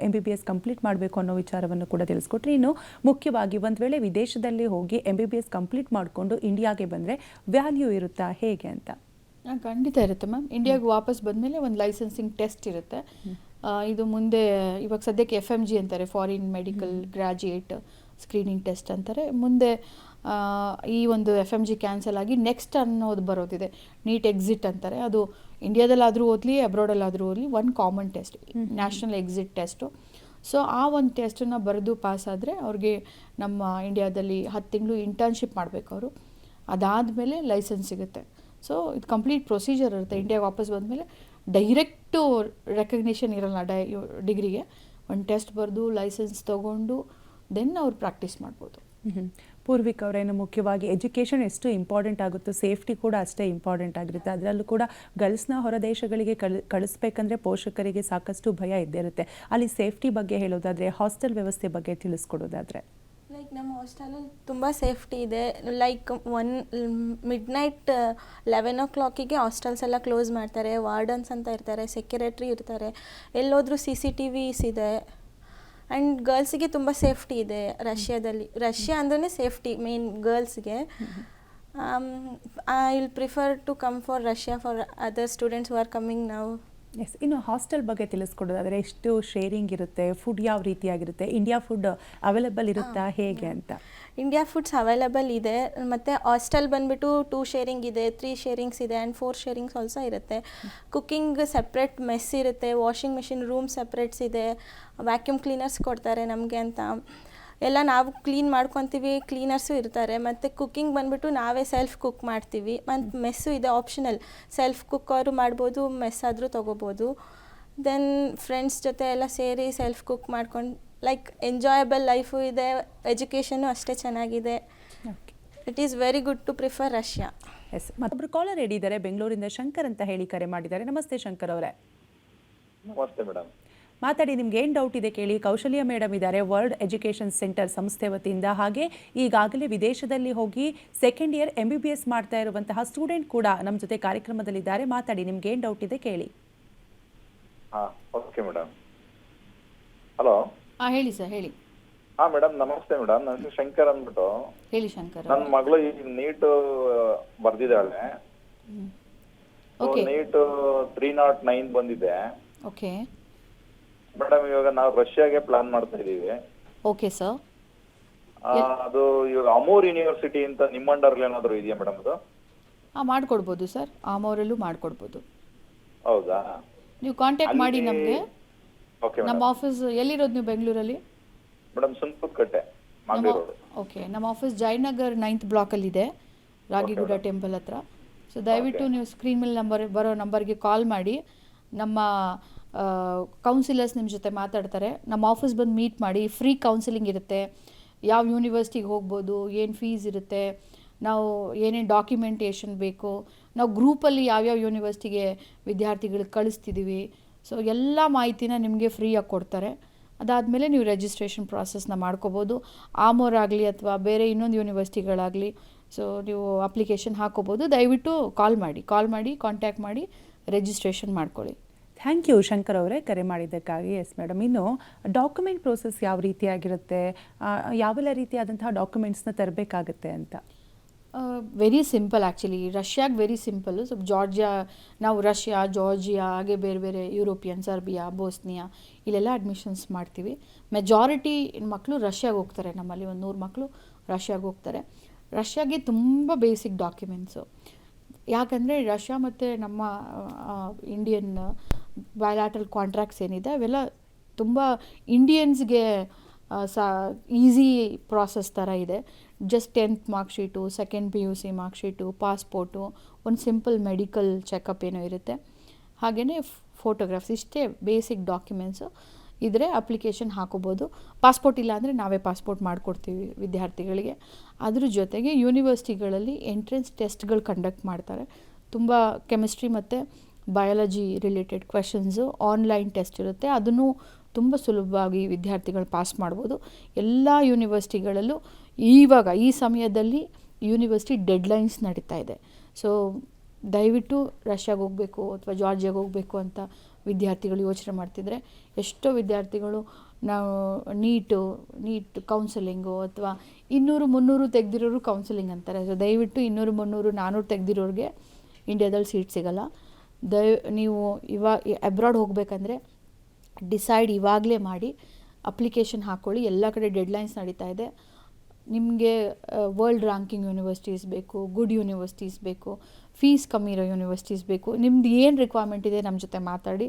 MBBS ಕಂಪ್ಲೀಟ್ ಮಾಡಬೇಕು ಅನ್ನೋ ವಿಚಾರವನ್ನು ಕೂಡ ತಿಳಿಸ್ಕೊಟ್ರಿ. ಇನ್ನು ಮುಖ್ಯವಾಗಿ ಒಂದು ವೇಳೆ ವಿದೇಶದಲ್ಲಿ ಹೋಗಿ MBBS ಕಂಪ್ಲೀಟ್ ಮಾಡಿಕೊಂಡು ಇಂಡಿಯಾಗೆ ಬಂದರೆ ವ್ಯಾಲ್ಯೂ ಇರುತ್ತಾ ಹೇಗೆ ಅಂತ? ಖಂಡಿತ ಇರುತ್ತೆ ಮ್ಯಾಮ್. ಇಂಡಿಯಾಗೆ ವಾಪಸ್ ಬಂದಮೇಲೆ ಒಂದು ಲೈಸೆನ್ಸಿಂಗ್ ಟೆಸ್ಟ್ ಇರುತ್ತೆ. ಇದು ಮುಂದೆ ಇವಾಗ ಸದ್ಯಕ್ಕೆ FMG ಅಂತಾರೆ, foreign medical graduate screening test ಅಂತಾರೆ. ಮುಂದೆ ಈ ಒಂದು FMG ಕ್ಯಾನ್ಸಲ್ ಆಗಿ ನೆಕ್ಸ್ಟ್ ಅನ್ನೋದು ಬರೋದಿದೆ, ನೀಟ್ ಎಕ್ಸಿಟ್ ಅಂತಾರೆ. ಅದು ಇಂಡಿಯಾದಲ್ಲಾದರೂ ಓದಲಿ, ಅಬ್ರಾಡಲ್ಲಾದರೂ ಓದಲಿ, ಒಂದು common test, national exit test. So ಆ ಒಂದು ಟೆಸ್ಟನ್ನು ಬರೆದು ಪಾಸ್ ಆದರೆ ಅವ್ರಿಗೆ ನಮ್ಮ ಇಂಡಿಯಾದಲ್ಲಿ 10 ತಿಂಗಳು ಇಂಟರ್ನ್ಶಿಪ್ ಮಾಡಬೇಕು ಅವರು. ಅದಾದಮೇಲೆ ಲೈಸೆನ್ಸ್ ಸಿಗುತ್ತೆ. ಸೊ ಇದು ಕಂಪ್ಲೀಟ್ ಪ್ರೊಸೀಜರ್ ಇರುತ್ತೆ. ಇಂಡಿಯಾಗೆ ವಾಪಸ್ ಬಂದಮೇಲೆ ಡೈರೆಕ್ಟು ರೆಕಗ್ನಿಷನ್ ಇರೋಲ್ಲ ಡಿಗ್ರಿಗೆ. ಒಂದು ಟೆಸ್ಟ್ ಬರೆದು ಲೈಸೆನ್ಸ್ ತೊಗೊಂಡು ದೆನ್ ಅವ್ರು ಪ್ರಾಕ್ಟೀಸ್ ಮಾಡ್ಬೋದು. ಪೂರ್ವಿಕ್ ಅವರೇನು ಮುಖ್ಯವಾಗಿ ಎಜುಕೇಷನ್ ಎಷ್ಟು ಇಂಪಾರ್ಟೆಂಟ್ ಆಗುತ್ತೋ ಸೇಫ್ಟಿ ಕೂಡ ಅಷ್ಟೇ ಇಂಪಾರ್ಟೆಂಟ್ ಆಗಿರುತ್ತೆ. ಅದರಲ್ಲೂ ಕೂಡ ಗರ್ಲ್ಸ್ನ ಹೊರ ದೇಶಗಳಿಗೆ ಕಳಿಸ್ಬೇಕಂದ್ರೆ ಪೋಷಕರಿಗೆ ಸಾಕಷ್ಟು ಭಯ ಇದ್ದೇ ಇರುತ್ತೆ. ಅಲ್ಲಿ ಸೇಫ್ಟಿ ಬಗ್ಗೆ ಹೇಳೋದಾದರೆ, ಹಾಸ್ಟೆಲ್ ವ್ಯವಸ್ಥೆ ಬಗ್ಗೆ ತಿಳಿಸ್ಕೊಡೋದಾದರೆ? ಲೈಕ್ ನಮ್ಮ ಹಾಸ್ಟೆಲಲ್ಲಿ ತುಂಬ ಸೇಫ್ಟಿ ಇದೆ. ಲೈಕ್ ಮಿಡ್ನೈಟ್ 11 o'clock ಹಾಸ್ಟೆಲ್ಸ್ ಎಲ್ಲ ಕ್ಲೋಸ್ ಮಾಡ್ತಾರೆ. ವಾರ್ಡನ್ಸ್ ಅಂತ ಇರ್ತಾರೆ, ಸೆಕ್ಯೂರಿಟ್ರಿ ಇರ್ತಾರೆ, ಎಲ್ಲೋದ್ರೂ CCTVs ಇದೆ. ಆ್ಯಂಡ್ ಗರ್ಲ್ಸಿಗೆ ತುಂಬ ಸೇಫ್ಟಿ ಇದೆ ರಷ್ಯಾದಲ್ಲಿ. ರಷ್ಯಾ ಅಂದ್ರೆ ಸೇಫ್ಟಿ ಮೇನ್ ಗರ್ಲ್ಸ್ಗೆ. I will prefer to come for Russia for other students who are coming ನಾವು. ಎಸ್, ಇನ್ನು ಹಾಸ್ಟೆಲ್ ಬಗ್ಗೆ ತಿಳಿಸ್ಕೊಡೋದಾದರೆ ಎಷ್ಟು ಶೇರಿಂಗ್ ಇರುತ್ತೆ, ಫುಡ್ ಯಾವ ರೀತಿಯಾಗಿರುತ್ತೆ, ಇಂಡಿಯಾ ಫುಡ್ ಅವೈಲೇಬಲ್ ಇರುತ್ತಾ ಹೇಗೆ ಅಂತ? ಇಂಡಿಯಾ ಫುಡ್ಸ್ ಅವೈಲೇಬಲ್ ಇದೆ. ಮತ್ತು ಹಾಸ್ಟೆಲ್ ಬಂದುಬಿಟ್ಟು 2 ಶೇರಿಂಗ್ ಇದೆ, 3 ಶೇರಿಂಗ್ಸ್ ಇದೆ ಆ್ಯಂಡ್ 4 ಶೇರಿಂಗ್ಸ್ ಆಲ್ಸೋ ಇರುತ್ತೆ. ಕುಕ್ಕಿಂಗ್ ಸಪ್ರೇಟ್ ಮೆಸ್ ಇರುತ್ತೆ, ವಾಷಿಂಗ್ ಮಿಷಿನ್ ರೂಮ್ ಸಪ್ರೇಟ್ಸ್ ಇದೆ, ವ್ಯಾಕ್ಯೂಮ್ ಕ್ಲೀನರ್ಸ್ ಕೊಡ್ತಾರೆ ನಮಗೆ ಅಂತ. ಎಲ್ಲ ನಾವು ಕ್ಲೀನ್ ಮಾಡ್ಕೊತೀವಿ, ಕ್ಲೀನರ್ಸು ಇರ್ತಾರೆ. ಮತ್ತು ಕುಕ್ಕಿಂಗ್ ಬಂದುಬಿಟ್ಟು ನಾವೇ ಸೆಲ್ಫ್ ಕುಕ್ ಮಾಡ್ತೀವಿ. ಮತ್ತು ಮೆಸ್ಸು ಇದೆ ಆಪ್ಷನಲ್, ಸೆಲ್ಫ್ ಕುಕ್ ಅವರು ಮಾಡ್ಬೋದು, ಮೆಸ್ ಆದರೂ ತೊಗೋಬೋದು. ದೆನ್ ಫ್ರೆಂಡ್ಸ್ ಜೊತೆ ಎಲ್ಲ ಸೇರಿ ಸೆಲ್ಫ್ ಕುಕ್ ಮಾಡ್ಕೊಂಡು ಲೈಕ್ ಎಂಜಾಯಬಲ್ ಲೈಫು ಇದೆ, ಎಜುಕೇಷನ್ನು ಅಷ್ಟೇ ಚೆನ್ನಾಗಿದೆ. It is very good to prefer Russia. Yes, ಮತ್ತೊಬ್ರು ಕಾಲರ್ ರೆಡಿ ಇದ್ದಾರೆ, ಬೆಂಗಳೂರಿಂದ ಶಂಕರ್ ಅಂತ ಹೇಳಿ ಕರೆ ಮಾಡಿದ್ದಾರೆ. ನಮಸ್ತೆ ಶಂಕರ್ ಅವರೇ. ನಮಸ್ತೆ ಮೇಡಮ್. ಮಾತಾಡಿ, ನಿಮ್ಗೆ ಏನು ಡೌಟ್ ಇದೆ ಕೇಳಿ. ಕೌಶಲ್ಯ ಮೇಡಮ್ ಇದ್ದಾರೆ, ವರ್ಲ್ಡ್ ಎಜುಕೇಷನ್ ಸೆಂಟರ್ ಸಂಸ್ಥೆ ವತಿಯಿಂದ. ಹಾಗೆ ಈಗಾಗಲೇ ವಿದೇಶದಲ್ಲಿ ಹೋಗಿ ಸೆಕೆಂಡ್ ಇಯರ್ MBBS ಮಾಡ್ತಾ ಇರುವಂತಹ ಸ್ಟೂಡೆಂಟ್ ಕೂಡ ನಮ್ಮ ಜೊತೆ ಕಾರ್ಯಕ್ರಮದಲ್ಲಿದ್ದಾರೆ. ಮಾತಾಡಿ, ನಿಮ್ಗೆ ಏನು ಡೌಟ್ ಇದೆ ಕೇಳಿ. Okay madam. ಹಲೋ. ಹೇಳಿ ಸರ್, ಹೇಳಿ. ಮೇಡಮ್ ನಮಸ್ತೆ ಮೇಡಮ್. ನನ್ನ ಹೆಸರು ಶಂಕರ್ ಅಂದ್ಬಿಟ್ಟು. ಹೇಳಿ ಶಂಕರ್. ನನ್ನ ಮಗಳು ಈಗ ನೀಟ್ ಬರ್ದಿದ್ದಾಳೆ. ನೀಟ್ 309 ಬಂದಿದೆ. ಓಕೆ ಮೇಡಮ್, ಇವಾಗ ನಾವು ರಷ್ಯಾಗೆ ಪ್ಲಾನ್ ಮಾಡ್ತಾ ಇದೀವಿ. Okay sir. ಅದು ಇವಾಗ ಅಮೂರ್ ಯೂನಿವರ್ಸಿಟಿ ಅಂತ ನಿಮ್ಮ ಅಂಡರ್ ಏನಾದ್ರು ಇದೆಯಾ ಮೇಡಮ್ ಅದು? ಮಾಡ್ಕೊಡ್ಬೋದು ಸರ್, ಆಮೋರಲ್ಲೂ ಮಾಡ್ಕೊಡ್ಬೋದು. ಹೌದಾ? ನೀವು ಕಾಂಟ್ಯಾಕ್ಟ್ ಮಾಡಿ ನಮಗೆ. ಓಕೆ ನಮ್ಮ ಆಫೀಸ್ ಎಲ್ಲಿರೋದು ನೀವು ಬೆಂಗಳೂರಲ್ಲಿ? Madam ಸುಂಕುತ್ಕಟ್ಟೆ, Magadi road. ಓಕೆ, ನಮ್ಮ ಆಫೀಸ್ ಜಯನಗರ್ 9th ಬ್ಲಾಕಲ್ಲಿದೆ, ರಾಗಿಗುಡ ಟೆಂಪಲ್ ಹತ್ರ. ಸೊ ದಯವಿಟ್ಟು ನೀವು ಸ್ಕ್ರೀನ್ ಮೇಲೆ ಬರೋ ನಂಬರ್ಗೆ ಕಾಲ್ ಮಾಡಿ. ನಮ್ಮ ಕೌನ್ಸಿಲರ್ಸ್ ನಿಮ್ಮ ಜೊತೆ ಮಾತಾಡ್ತಾರೆ. ನಮ್ಮ ಆಫೀಸ್ ಬಂದು ಮೀಟ್ ಮಾಡಿ. ಫ್ರೀ ಕೌನ್ಸಿಲಿಂಗ್ ಇರುತ್ತೆ. ಯಾವ ಯೂನಿವರ್ಸಿಟಿಗೆ ಹೋಗ್ಬೋದು, ಏನು ಫೀಸ್ ಇರುತ್ತೆ, ನಾವು ಏನೇನು ಡಾಕ್ಯುಮೆಂಟೇಷನ್ ಬೇಕು, ನಾವು ಗ್ರೂಪಲ್ಲಿ ಯಾವ್ಯಾವ ಯೂನಿವರ್ಸಿಟಿಗೆ ವಿದ್ಯಾರ್ಥಿಗಳಿಗೆ ಕಳಿಸ್ತಿದ್ದೀವಿ, ಸೊ ಎಲ್ಲ ಮಾಹಿತಿನ ನಿಮಗೆ ಫ್ರೀಯಾಗಿ ಕೊಡ್ತಾರೆ. ಅದಾದಮೇಲೆ ನೀವು ರಿಜಿಸ್ಟ್ರೇಷನ್ ಪ್ರಾಸೆಸ್ನ ಮಾಡ್ಕೋಬೋದು. ಆಮೋರ್ ಆಗಲಿ ಅಥವಾ ಬೇರೆ ಇನ್ನೊಂದು ಯೂನಿವರ್ಸಿಟಿಗಳಾಗಲಿ, ಸೊ ನೀವು ಅಪ್ಲಿಕೇಶನ್ ಹಾಕೋಬೋದು. ದಯವಿಟ್ಟು ಕಾಲ್ ಮಾಡಿ ಕಾಂಟ್ಯಾಕ್ಟ್ ಮಾಡಿ ರಿಜಿಸ್ಟ್ರೇಷನ್ ಮಾಡ್ಕೊಳ್ಳಿ. ಥ್ಯಾಂಕ್ ಯು ಶಂಕರ್ ಅವರೇ, ಕರೆ ಮಾಡಿದ್ದಕ್ಕಾಗಿ. ಎಸ್ ಮೇಡಮ್, ಇನ್ನು ಡಾಕ್ಯುಮೆಂಟ್ ಪ್ರೋಸೆಸ್ ಯಾವ ರೀತಿಯಾಗಿರುತ್ತೆ, ಯಾವೆಲ್ಲ ರೀತಿಯಾದಂತಹ ಡಾಕ್ಯುಮೆಂಟ್ಸ್ನ ತರಬೇಕಾಗುತ್ತೆ ಅಂತ? Very simple actually. ರಷ್ಯಾಗೆ ವೆರಿ ಸಿಂಪಲ್ಲು. ಸೊ ನಾವು ರಷ್ಯಾ, ಜಾರ್ಜಿಯಾ, ಹಾಗೆ ಬೇರೆ ಬೇರೆ ಯುರೋಪಿಯನ್, ಸರ್ಬಿಯಾ, ಬೋಸ್ನಿಯಾ ಇಲ್ಲೆಲ್ಲ ಅಡ್ಮಿಷನ್ಸ್ ಮಾಡ್ತೀವಿ. ಮೆಜಾರಿಟಿ ಮಕ್ಕಳು ರಷ್ಯಾಗೆ ಹೋಗ್ತಾರೆ. ನಮ್ಮಲ್ಲಿ ಒಂದು 100 ಮಕ್ಕಳು ರಷ್ಯಾಗೆ ಹೋಗ್ತಾರೆ. ರಷ್ಯಾಗೆ ತುಂಬ ಬೇಸಿಕ್ ಡಾಕ್ಯುಮೆಂಟ್ಸು. ಯಾಕಂದರೆ ರಷ್ಯಾ ಮತ್ತು ನಮ್ಮ ಇಂಡಿಯನ್ ಬಯಲಾಟ್ರಲ್ ಕಾಂಟ್ರಾಕ್ಟ್ಸ್ ಏನಿದೆ ಅವೆಲ್ಲ ತುಂಬ ಇಂಡಿಯನ್ಸ್ಗೆ ಈಸಿ ಪ್ರಾಸೆಸ್ ಥರ ಇದೆ. Just 10th marksheet, 2nd PUC marksheet, passport, ಒಂದು ಸಿಂಪಲ್ ಮೆಡಿಕಲ್ ಚೆಕಪ್ ಏನೋ ಇರುತ್ತೆ, ಹಾಗೆಯೇ ಫೋಟೋಗ್ರಾಫ್ಸ್. ಇಷ್ಟೇ ಬೇಸಿಕ್ ಡಾಕ್ಯುಮೆಂಟ್ಸು ಇದ್ದರೆ ಅಪ್ಲಿಕೇಶನ್ ಹಾಕೋಬೋದು. ಪಾಸ್ಪೋರ್ಟ್ ಇಲ್ಲ ಅಂದರೆ ನಾವೇ ಪಾಸ್ಪೋರ್ಟ್ ಮಾಡಿಕೊಡ್ತೀವಿ ವಿದ್ಯಾರ್ಥಿಗಳಿಗೆ. ಅದ್ರ ಜೊತೆಗೆ ಯೂನಿವರ್ಸಿಟಿಗಳಲ್ಲಿ ಎಂಟ್ರೆನ್ಸ್ ಟೆಸ್ಟ್ಗಳು ಕಂಡಕ್ಟ್ ಮಾಡ್ತಾರೆ. ತುಂಬ ಕೆಮಿಸ್ಟ್ರಿ ಮತ್ತು biology related questions online test ಇರುತ್ತೆ. ಅದನ್ನು ತುಂಬ ಸುಲಭವಾಗಿ ವಿದ್ಯಾರ್ಥಿಗಳು ಪಾಸ್ ಮಾಡ್ಬೋದು. ಎಲ್ಲ ಯೂನಿವರ್ಸಿಟಿಗಳಲ್ಲೂ ಇವಾಗ ಈ ಸಮಯದಲ್ಲಿ ಯೂನಿವರ್ಸಿಟಿ ಡೆಡ್ಲೈನ್ಸ್ ನಡೀತಾ ಇದೆ. ಸೊ ದಯವಿಟ್ಟು ರಷ್ಯಾಗೆ ಹೋಗಬೇಕು ಅಥವಾ ಜಾರ್ಜಿಯಾಗೆ ಹೋಗಬೇಕು ಅಂತ ವಿದ್ಯಾರ್ಥಿಗಳು ಯೋಚನೆ ಮಾಡ್ತಿದ್ರೆ, ಎಷ್ಟೋ ವಿದ್ಯಾರ್ಥಿಗಳು ನಾವು ನೀಟ್ ಕೌನ್ಸಲಿಂಗು ಅಥವಾ 200-300 ತೆಗೆದಿರೋರು ಕೌನ್ಸಲಿಂಗ್ ಅಂತಾರೆ. ಸೊ ದಯವಿಟ್ಟು 200-300-400 ತೆಗೆದಿರೋರಿಗೆ ಇಂಡಿಯಾದಲ್ಲಿ ಸೀಟ್ ಸಿಗೋಲ್ಲ. ನೀವು ಅಬ್ರಾಡ್ ಹೋಗಬೇಕಂದ್ರೆ ಡಿಸೈಡ್ ಇವಾಗಲೇ ಮಾಡಿ ಅಪ್ಲಿಕೇಶನ್ ಹಾಕ್ಕೊಳ್ಳಿ. ಎಲ್ಲ ಕಡೆ ಡೆಡ್ಲೈನ್ಸ್ ನಡೀತಾ ಇದೆ. ನಿಮಗೆ ವರ್ಲ್ಡ್ ರ್ಯಾಂಕಿಂಗ್ ಯೂನಿವರ್ಸಿಟೀಸ್ ಬೇಕು, ಗುಡ್ ಯೂನಿವರ್ಸಿಟೀಸ್ ಬೇಕು, ಫೀಸ್ ಕಮ್ಮಿ ಇರೋ ಯೂನಿವರ್ಸಿಟೀಸ್ ಬೇಕು. ನಿಮ್ದು ಏನು ರಿಕ್ವೈರ್ಮೆಂಟ್ ಇದೆ ನಮ್ಮ ಜೊತೆ ಮಾತಾಡಿ.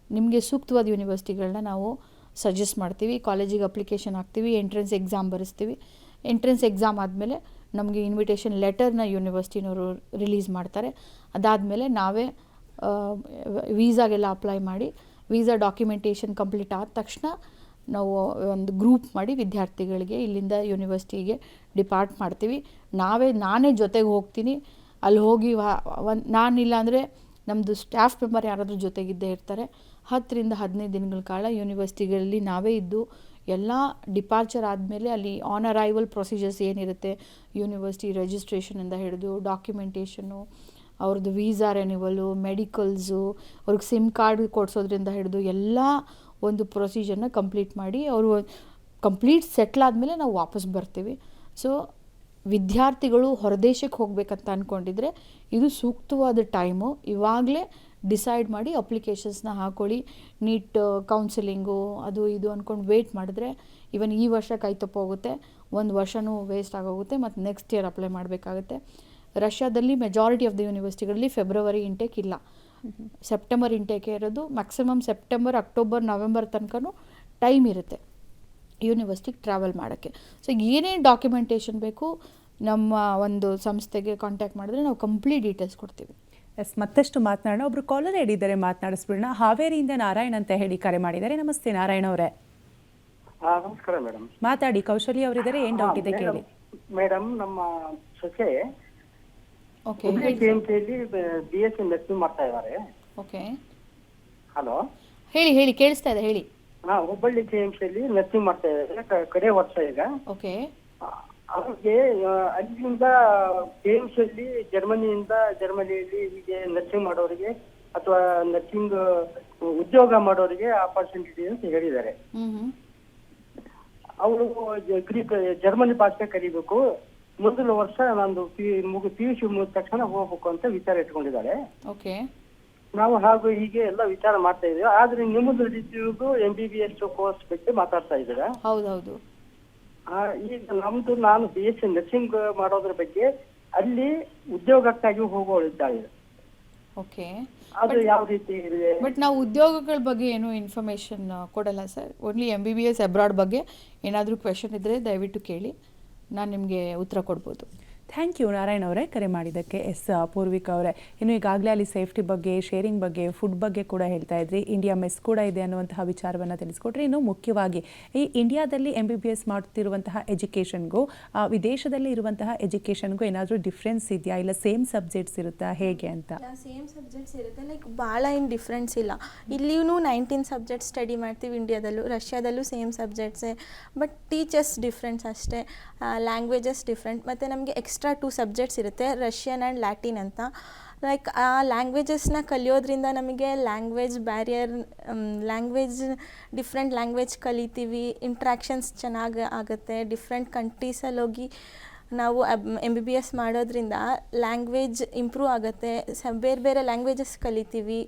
ನಿಮಗೆ ಸೂಕ್ತವಾದ ಯೂನಿವರ್ಸಿಟಿಗಳನ್ನ ನಾವು ಸಜೆಸ್ಟ್ ಮಾಡ್ತೀವಿ. ಕಾಲೇಜಿಗೆ ಅಪ್ಲಿಕೇಶನ್ ಹಾಕ್ತೀವಿ, ಎಂಟ್ರೆನ್ಸ್ ಎಕ್ಸಾಮ್ ಬರೆಸ್ತೀವಿ. ಎಂಟ್ರೆನ್ಸ್ ಎಕ್ಸಾಮ್ ಆದಮೇಲೆ ನಮಗೆ ಇನ್ವಿಟೇಷನ್ ಲೆಟರ್ನ ಯೂನಿವರ್ಸಿಟಿನವರು ರಿಲೀಸ್ ಮಾಡ್ತಾರೆ. ಅದಾದಮೇಲೆ ನಾವೇ ವೀಸಾಗೆಲ್ಲ ಅಪ್ಲೈ ಮಾಡಿ, ವೀಸಾ ಡಾಕ್ಯುಮೆಂಟೇಷನ್ ಕಂಪ್ಲೀಟ್ ಆದ ತಕ್ಷಣ ನಾವು ಒಂದು ಗ್ರೂಪ್ ಮಾಡಿ ವಿದ್ಯಾರ್ಥಿಗಳಿಗೆ ಇಲ್ಲಿಂದ ಯೂನಿವರ್ಸಿಟಿಗೆ ಡಿಪಾರ್ಟ್ ಮಾಡ್ತೀವಿ. ನಾನೇ ಜೊತೆಗೆ ಹೋಗ್ತೀನಿ. ಅಲ್ಲಿ ಹೋಗಿ ನಾನಿಲ್ಲ ಅಂದರೆ ನಮ್ಮದು ಸ್ಟಾಫ್ ಮೆಂಬರ್ ಯಾರಾದರೂ ಜೊತೆಗಿದ್ದೇ ಇರ್ತಾರೆ. 10-15 ದಿನಗಳ ಕಾಲ ಯೂನಿವರ್ಸಿಟಿಗಳಲ್ಲಿ ನಾವೇ ಇದ್ದು ಎಲ್ಲ ಡಿಪಾರ್ಚರ್ ಆದಮೇಲೆ ಅಲ್ಲಿ ಆನ್ ಅರೈವಲ್ ಪ್ರೊಸೀಜರ್ಸ್ ಏನಿರುತ್ತೆ, ಯೂನಿವರ್ಸಿಟಿ ರಿಜಿಸ್ಟ್ರೇಷನಿಂದ ಹಿಡಿದು ಡಾಕ್ಯುಮೆಂಟೇಷನ್ನು, ಅವ್ರದ್ದು ವೀಸಾ ರೆನ್ಯುವಲು, ಮೆಡಿಕಲ್ಸು, ಅವ್ರಿಗೆ ಸಿಮ್ ಕಾರ್ಡ್ ಕೊಡಿಸೋದ್ರಿಂದ ಹಿಡಿದು ಎಲ್ಲ ಒಂದು ಪ್ರೊಸೀಜರ್ನ ಕಂಪ್ಲೀಟ್ ಮಾಡಿ ಅವರು ಕಂಪ್ಲೀಟ್ ಸೆಟ್ಲ್ ಆದಮೇಲೆ ನಾವು ವಾಪಸ್ ಬರ್ತೀವಿ. ಸೊ ವಿದ್ಯಾರ್ಥಿಗಳು ಹೊರದೇಶಕ್ಕೆ ಹೋಗಬೇಕಂತ ಅಂದ್ಕೊಂಡಿದ್ರೆ ಇದು ಸೂಕ್ತವಾದ ಟೈಮು. ಇವಾಗಲೇ ಡಿಸೈಡ್ ಮಾಡಿ ಅಪ್ಲಿಕೇಶನ್ಸ್ನ ಹಾಕ್ಕೊಳ್ಳಿ. ನೀಟ್ ಕೌನ್ಸಿಲಿಂಗು ಅದು ಇದು ಅಂದ್ಕೊಂಡು ವೆಯ್ಟ್ ಮಾಡಿದ್ರೆ ಇವನ್ ಈ ವರ್ಷ ಕೈ ತಪ್ಪೋಗುತ್ತೆ, 1 ವರ್ಷವೂ ವೇಸ್ಟ್ ಆಗೋಗುತ್ತೆ, ಮತ್ತು ನೆಕ್ಸ್ಟ್ ಇಯರ್ ಅಪ್ಲೈ ಮಾಡಬೇಕಾಗುತ್ತೆ. ರಷ್ಯಾದಲ್ಲಿ ಮೆಜಾರಿಟಿ ಆಫ್ ದ ಯೂನಿವರ್ಸಿಟಿಗಳಲ್ಲಿ ಫೆಬ್ರವರಿ ಇಂಟೇಕ್ ಇಲ್ಲ, ಸೆಪ್ಟೆಂಬರ್ ಇಂಟೇಕೆ ಇರೋದು. ಮ್ಯಾಕ್ಸಿಮಮ್ ಸೆಪ್ಟೆಂಬರ್, ಅಕ್ಟೋಬರ್, ನವೆಂಬರ್ ತನಕನೂ ಟೈಮ್ ಇರುತ್ತೆ. ಯೂನಿವರ್ಸಿಟಿಗೆ ಟ್ರಾವೆಲ್ ಮಾಡೋಕ್ಕೆ. ಸೊ ಏನೇನು ಡಾಕ್ಯುಮೆಂಟೇಷನ್ ಬೇಕು ನಮ್ಮ ಒಂದು ಸಂಸ್ಥೆಗೆ ಕಾಂಟ್ಯಾಕ್ಟ್ ಮಾಡಿದ್ರೆ ನಾವು ಕಂಪ್ಲೀಟ್ ಡೀಟೇಲ್ಸ್ ಕೊಡ್ತೀವಿ. ಎಸ್, ಮತ್ತಷ್ಟು ಮಾತನಾಡೋಣ. ಒಬ್ರು ಕಾಲರ್ ಹೇಳಿದ್ದಾರೆ, ಮಾತನಾಡಿಸ್ಬಿಡೋಣ. ಹಾವೇರಿಯಿಂದ ನಾರಾಯಣ್ ಅಂತ ಹೇಳಿ ಕರೆ ಮಾಡಿದ್ದಾರೆ. ನಮಸ್ತೆ ನಾರಾಯಣ್ ಅವರೇ. ನಮಸ್ಕಾರ ಮೇಡಮ್. ಮಾತಾಡಿ. ಕೌಶಲ್ಯ ಅವರಿದ್ದಾರೆ, ಏನ್ ಡೌಟ್ ಇದೆ ಕೇಳಿ. ಮೇಡಮ್, ನಮ್ಮ ಸೊಸೆ ಓಕೆ KMCಯಲ್ಲಿ BSc ನರ್ಸಿಂಗ್ ಮಾಡ್ತಾ ಇದ್ದಾರೆ. ಓಕೆ ಹಲೋ, ಹೇಳಿ ಕೇಳಿಸ್ತಾ ಇದೆ, ಹೇಳಿ. ಹುಬ್ಬಳ್ಳಿ KMCಯಲ್ಲಿ ನರ್ಸಿಂಗ್ ಮಾಡ್ತಾ ಇದ್ದಾರೆ, ಕಡೆ ವರ್ಷ ಈಗ. ಓಕೆ ಅವ್ರಿಗೆ ಅಲ್ಲಿಂದ KMCಯಲ್ಲಿ ಜರ್ಮನಿಯಲ್ಲಿ ಹೀಗೆ ನರ್ಸಿಂಗ್ ಮಾಡೋರಿಗೆ ಅಥವಾ ನರ್ಸಿಂಗ್ ಉದ್ಯೋಗ ಮಾಡೋರಿಗೆ ಆಪರ್ಚುನಿಟಿ ಅಂತ ಹೇಳಿದ್ದಾರೆ. ಅವರು ಜರ್ಮನಿ ಭಾಷೆ ಕಲಿಬೇಕು, ಮುಂದಿನ ವರ್ಷ ನಂದು PUC ಮುಗಿದ ತಕ್ಷಣ ಹೋಗ್ಬೇಕು ಅಂತ ವಿಚಾರ ಇಟ್ಕೊಂಡಿದ್ದಾರೆ. ಓಕೆ ನಾವು ಹಾಗೂ ಹೀಗೆ ಎಲ್ಲ ವಿಚಾರ ಮಾಡ್ತಾ ಇದ್ದೀವಿ. ಆದ್ರೆ ನಿಮ್ಮದು ರೀತಿಯದು MBBS ಕೋರ್ಸ್ ಬಗ್ಗೆ ಮಾತಾಡ್ತಾ ಇದ್ದೀರಾ. ಹೌದೌದು. ಈಗ ನಾನು BSc ನರ್ಸಿಂಗ್ ಮಾಡೋದ್ರ ಬಗ್ಗೆ ಅಲ್ಲಿ ಉದ್ಯೋಗಕ್ಕಾಗಿ ಹೋಗೋಳಿದ್ದಾಳೆ. ಓಕೆ, ಅದು ಯಾವ ರೀತಿ ಇದೆ? ಬಟ್ ನಾವು ಉದ್ಯೋಗಗಳ ಬಗ್ಗೆ ಏನು ಇನ್ಫಾರ್ಮೇಷನ್ ಕೊಡಲ್ಲ ಸರ್. ಓನ್ಲಿ MBBS ಅಬ್ರಾಡ್ ಬಗ್ಗೆ ಏನಾದರೂ ಕ್ವೆಶನ್ ಇದ್ದರೆ ದಯವಿಟ್ಟು ಕೇಳಿ, ನಾನು ನಿಮಗೆ ಉತ್ತರ ಕೊಡ್ಬೋದು. ಥ್ಯಾಂಕ್ ಯು ನಾರಾಯಣ್ ಅವರೇ ಕರೆ ಮಾಡಿದ್ದಕ್ಕೆ. ಎಸ್ ಪೂರ್ವಿಕಾ ಅವರೇ, ಇನ್ನು ಈಗಾಗಲೇ ಅಲ್ಲಿ ಸೇಫ್ಟಿ ಬಗ್ಗೆ, ಶೇರಿಂಗ್ ಬಗ್ಗೆ, ಫುಡ್ ಬಗ್ಗೆ ಕೂಡ ಹೇಳ್ತಾ ಇದ್ರಿ. ಇಂಡಿಯಾ ಮೆಸ್ ಕೂಡ ಇದೆ ಅನ್ನುವಂತಹ ವಿಚಾರವನ್ನು ತಿಳಿಸ್ಕೊಟ್ರಿ. ಇನ್ನು ಮುಖ್ಯವಾಗಿ ಈ ಇಂಡಿಯಾದಲ್ಲಿ MBBS ಮಾಡ್ತಿರುವಂತಹ ಎಜುಕೇಷನ್ಗೂ ವಿದೇಶದಲ್ಲಿ ಇರುವಂತಹ ಎಜುಕೇಷನ್ಗೂ ಏನಾದರೂ ಡಿಫ್ರೆನ್ಸ್ ಇದೆಯಾ, ಇಲ್ಲ ಸೇಮ್ ಸಬ್ಜೆಕ್ಟ್ಸ್ ಇರುತ್ತಾ, ಹೇಗೆ ಅಂತ? ಸೇಮ್ ಸಬ್ಜೆಕ್ಟ್ಸ್ ಇರುತ್ತೆ, ಲೈಕ್ ಭಾಳ ಏನು ಡಿಫ್ರೆನ್ಸ್ ಇಲ್ಲ. ಇಲ್ಲಿಯೂ 19 ಸಬ್ಜೆಕ್ಟ್ಸ್ ಸ್ಟಡಿ ಮಾಡ್ತೀವಿ ಇಂಡಿಯಾದಲ್ಲೂ, ರಷ್ಯಾದಲ್ಲೂ ಸೇಮ್ ಸಬ್ಜೆಕ್ಟ್ಸೇ, ಬಟ್ ಟೀಚರ್ಸ್ ಡಿಫ್ರೆನ್ಸ್ ಅಷ್ಟೇ, ಲ್ಯಾಂಗ್ವೇಜಸ್ ಡಿಫ್ರೆಂಟ್. ಮತ್ತು ನಮಗೆ ಎಕ್ಸ್ಟ್ರಾ 2 ಸಬ್ಜೆಕ್ಟ್ಸ್ ಇರುತ್ತೆ, ರಷ್ಯನ್ ಆ್ಯಂಡ್ ಲ್ಯಾಟಿನ್ ಅಂತ. ಲೈಕ್ ಆ ಲ್ಯಾಂಗ್ವೇಜಸ್ನ ಕಲಿಯೋದ್ರಿಂದ ನಮಗೆ ಲ್ಯಾಂಗ್ವೇಜ್ ಬ್ಯಾರಿಯರ್, ಡಿಫ್ರೆಂಟ್ ಲ್ಯಾಂಗ್ವೇಜ್ ಕಲಿತೀವಿ, ಇಂಟ್ರ್ಯಾಕ್ಷನ್ಸ್ ಚೆನ್ನಾಗಿ ಆಗುತ್ತೆ. ಡಿಫ್ರೆಂಟ್ ಕಂಟ್ರೀಸಲ್ಲಿ ಹೋಗಿ ನಾವು MBBS ಮಾಡೋದ್ರಿಂದ ಲ್ಯಾಂಗ್ವೇಜ್ ಇಂಪ್ರೂವ್ ಆಗುತ್ತೆ, ಬೇರೆ ಲ್ಯಾಂಗ್ವೇಜಸ್ ಕಲಿತೀವಿ.